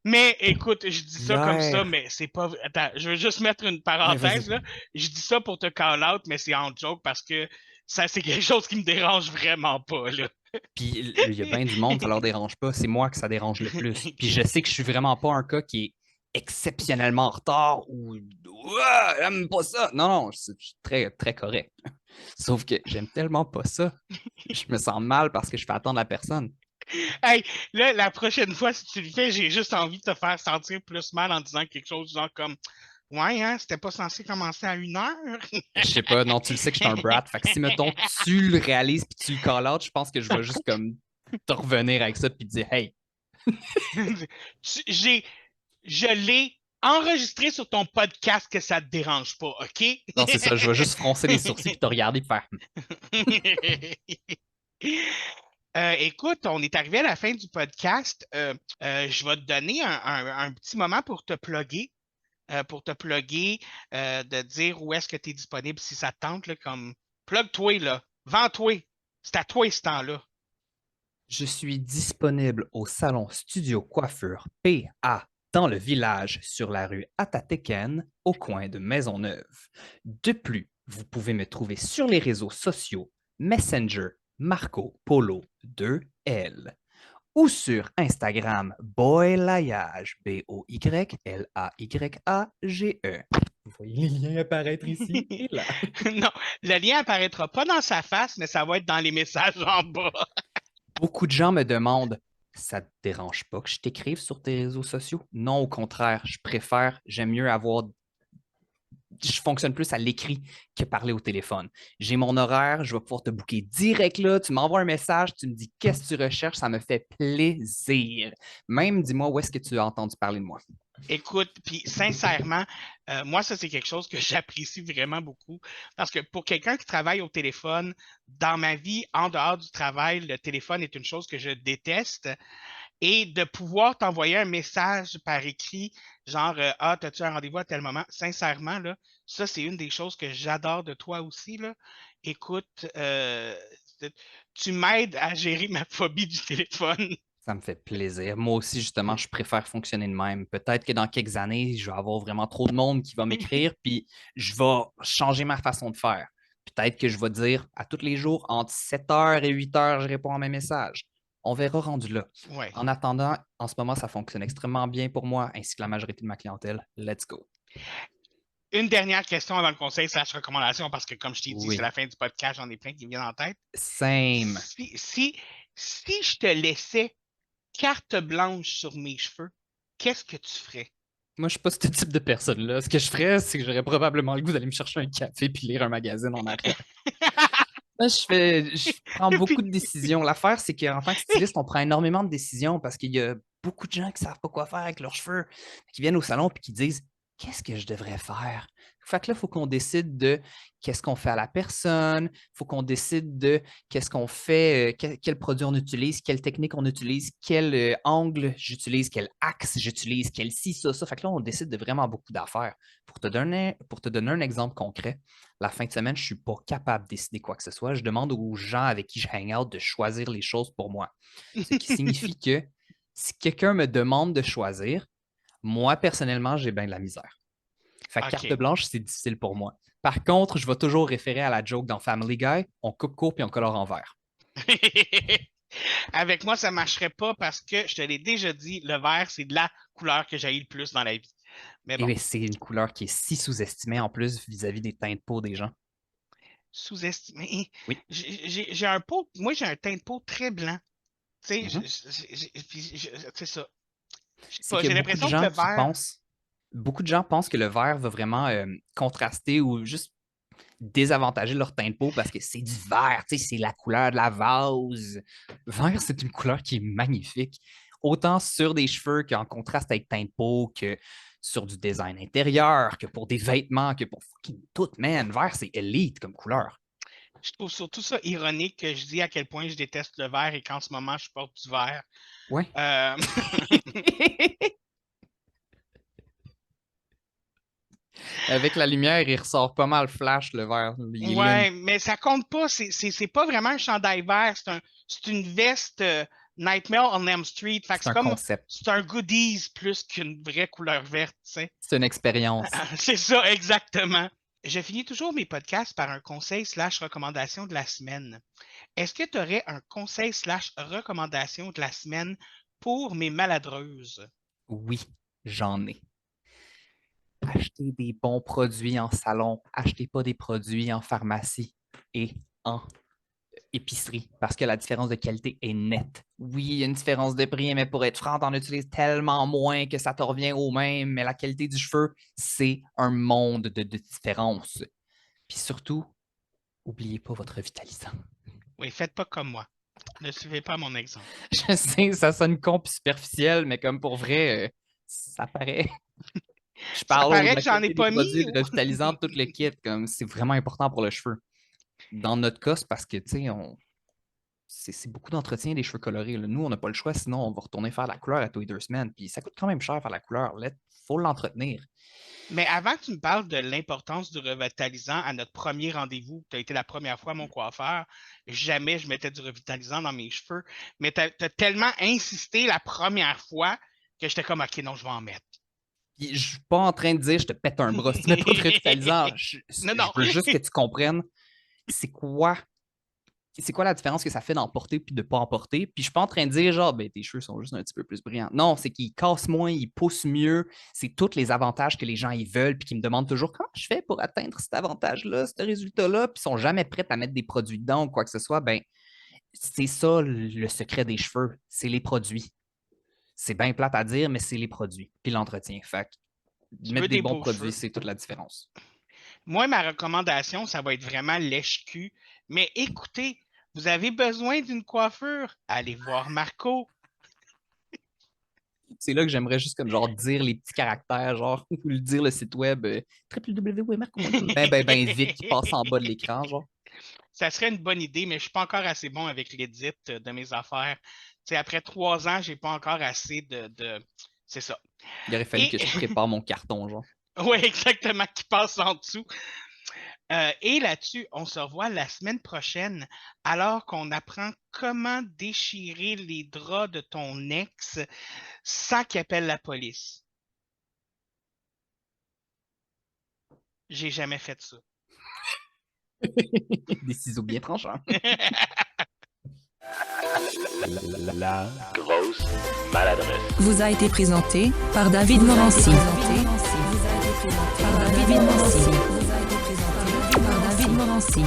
Mais écoute, je dis ça comme ça, Hier. mais c'est pas. Attends, je veux juste mettre une Ouais, parenthèse, vas-y. là. Je dis ça pour te call out, mais c'est en joke parce que ça, c'est quelque chose qui me dérange vraiment pas, là. Puis il y a bien du monde, ça leur dérange pas. C'est moi que ça dérange le plus. Puis je sais que je suis vraiment pas un cas qui est exceptionnellement en retard ou «Ouah, j'aime pas ça.» Non, non, je suis très, très correct. Sauf que j'aime tellement pas ça. Je me sens mal parce que je fais attendre la personne. Hey, là, la prochaine fois, si tu le fais, j'ai juste envie de te faire sentir plus mal en disant quelque chose genre comme ouais, hein, c'était pas censé commencer à 1 heure. Je sais pas, non, tu le sais que je suis un brat. Fait que si, mettons, tu le réalises puis tu le call out, je pense que je vais juste comme te revenir avec ça puis te dire «Hey, Je l'ai enregistré sur ton podcast que ça te dérange pas, OK? non, c'est ça, je vais juste froncer les sourcils puis te regarder et faire Écoute, on est arrivé à la fin du podcast. Je vais te donner un petit moment pour te plugger, de dire où est-ce que tu es disponible si ça te tente, là, comme plug-toi, là, vends-toi. C'est à toi ce temps-là. Je suis disponible au salon Studio Coiffure PA dans le village sur la rue Atateken au coin de Maisonneuve. De plus, vous pouvez me trouver sur les réseaux sociaux Messenger Marco Polo 2L ou sur Instagram Boylayage BOYLAYAGE. Vous voyez les liens apparaître ici et là. Non, le lien apparaîtra pas dans sa face, mais ça va être dans les messages en bas. Beaucoup de gens me demandent: ça te dérange pas que je t'écrive sur tes réseaux sociaux? Non, au contraire, j'aime mieux avoir. Je fonctionne plus à l'écrit que parler au téléphone. J'ai mon horaire, je vais pouvoir te booker direct là. Tu m'envoies un message, tu me dis qu'est-ce que tu recherches, ça me fait plaisir. Même dis-moi où est-ce que tu as entendu parler de moi. Écoute, puis sincèrement, moi, ça, c'est quelque chose que j'apprécie vraiment beaucoup parce que pour quelqu'un qui travaille au téléphone, dans ma vie, en dehors du travail, le téléphone est une chose que je déteste. Et de pouvoir t'envoyer un message par écrit, genre ah, t'as-tu un rendez-vous à tel moment? Sincèrement, là, ça, c'est une des choses que j'adore de toi aussi, là. Écoute, tu m'aides à gérer ma phobie du téléphone. Ça me fait plaisir. Moi aussi, justement, je préfère fonctionner de même. Peut-être que dans quelques années, je vais avoir vraiment trop de monde qui va m'écrire, puis je vais changer ma façon de faire. Peut-être que je vais dire à tous les jours, entre 7 heures et 8 heures, je réponds à mes messages. On verra rendu là. Ouais. En attendant, en ce moment, ça fonctionne extrêmement bien pour moi ainsi que la majorité de ma clientèle. Let's go. Une dernière question avant le conseil slash recommandation, parce que comme je t'ai dit, c'est Oui. la fin du podcast, j'en ai plein qui me viennent en tête. Same. Si je te laissais carte blanche sur mes cheveux, qu'est-ce que tu ferais? Moi, je suis pas ce type de personne-là. Ce que je ferais, c'est que j'aurais probablement le goût d'aller me chercher un café puis lire un magazine en arrière. Moi, je prends beaucoup de décisions. L'affaire, c'est qu'en tant que styliste, on prend énormément de décisions parce qu'il y a beaucoup de gens qui ne savent pas quoi faire avec leurs cheveux, qui viennent au salon et qui disent qu'est-ce que je devrais faire? Fait que là, il faut qu'on décide de qu'est-ce qu'on fait à la personne, il faut qu'on décide de qu'est-ce qu'on fait, quel produit on utilise, quelle technique on utilise, quel angle j'utilise, quel axe j'utilise, quel ci, ça. Fait que là, on décide de vraiment beaucoup d'affaires. Pour te donner un exemple concret, la fin de semaine, je ne suis pas capable de décider quoi que ce soit. Je demande aux gens avec qui je hang out de choisir les choses pour moi. Ce qui signifie que si quelqu'un me demande de choisir, moi, personnellement, j'ai bien de la misère. Fait que carte OK. blanche, c'est difficile pour moi. Par contre, je vais toujours référer à la joke dans Family Guy, on coupe court puis on colore en vert. Avec moi, ça ne marcherait pas parce que je te l'ai déjà dit, le vert, c'est de la couleur que j'haïs le plus dans la vie. Mais bon, Et c'est une couleur qui est si sous-estimée en plus vis-à-vis des teintes de peau des gens. sous-estimé. Oui. J'ai un pot, moi j'ai un teint de peau très blanc. sais, Mhm. c'est ça. Je sais C'est pas, que j'ai l'impression que le vert. beaucoup de gens pensent que le vert va vraiment contraster ou juste désavantager leur teint de peau parce que c'est du vert, tu sais, c'est la couleur de la vase. Vert, c'est une couleur qui est magnifique. Autant sur des cheveux qu'en contraste avec teint de peau, que sur du design intérieur, que pour des vêtements, que pour fucking tout, man. Vert, c'est élite comme couleur. Je trouve surtout ça ironique que je dis à quel point je déteste le vert et qu'en ce moment, je porte du vert. Ouais. Avec la lumière, il ressort pas mal flash, le vert. Il est Ouais, lune. mais ça compte pas. C'est pas vraiment un chandail vert. C'est une veste Nightmare on Elm Street. Fait que C'est c'est un comme. concept. C'est un goodies plus qu'une vraie couleur verte, tu sais. C'est une expérience. C'est ça, exactement. Je finis toujours mes podcasts par un conseil/recommandation de la semaine. Est-ce que tu aurais un conseil/recommandation de la semaine pour mes maladreuses? Oui, j'en ai. Achetez des bons produits en salon. Achetez pas des produits en pharmacie et en épicerie parce que la différence de qualité est nette. Oui, il y a une différence de prix, mais pour être franc, t'en utilises tellement moins que ça te revient au même. Mais la qualité du cheveu, c'est un monde de différence. Puis surtout, n'oubliez pas votre revitalisant. Oui, faites pas comme moi. Ne suivez pas mon exemple. Je sais, ça sonne con et superficiel, mais comme pour vrai, ça paraît. Je Ça parle de paraît la que j'en ai qualité des pas mis. produits, de revitalisants, tout le kit. Comme c'est vraiment important pour le cheveu. Dans notre cas, c'est parce que, tu sais, c'est beaucoup d'entretien des cheveux colorés, là. Nous, on n'a pas le choix, sinon on va retourner faire la couleur à tous les 2 semaines. Puis ça coûte quand même cher faire la couleur. Il faut l'entretenir. Mais avant que tu me parles de l'importance du revitalisant à notre premier rendez-vous, tu as été la première fois à mon coiffeur, jamais je mettais du revitalisant dans mes cheveux. Mais tu as tellement insisté la première fois que j'étais comme, OK, non, je vais en mettre. Puis je suis pas en train de dire je te pète un bras si tu mets pas de revitalisant. Non, non. Je veux juste que tu comprennes c'est quoi la différence que ça fait d'en porter puis de ne pas en porter. Puis je suis pas en train de dire genre ben, tes cheveux sont juste un petit peu plus brillants. Non, c'est qu'ils cassent moins, ils poussent mieux. C'est tous les avantages que les gens ils veulent puis qu'ils me demandent toujours comment je fais pour atteindre cet avantage-là, ce résultat-là, puis ils sont jamais prêts à mettre des produits dedans ou quoi que ce soit. Ben, c'est ça le secret des cheveux, c'est les produits. C'est bien plate à dire, mais c'est les produits puis l'entretien. Fait Tu mettre veux des des bons beaux produits, cheveux. c'est toute la différence. Moi, ma recommandation, ça va être vraiment lèche-cul. Mais écoutez, vous avez besoin d'une coiffure? Allez voir Marco. C'est là que j'aimerais juste comme genre dire les petits caractères, genre, ou dire le site web www.marco.com. Ben vite qui passe en bas de l'écran, genre. Ça serait une bonne idée, mais je ne suis pas encore assez bon avec l'édit de mes affaires. T'sais, après 3 ans, j'ai pas encore assez de... C'est ça. Il aurait fallu que je prépare mon carton, genre. Oui, exactement, qui passe en dessous. Et là-dessus, on se revoit la semaine prochaine alors qu'on apprend comment déchirer les draps de ton ex sans qu'il appelle la police. J'ai jamais fait ça. Des ciseaux bien tranchants. La grosse maladresse. Vous a été présenté par David Morancy. Par David Morancy.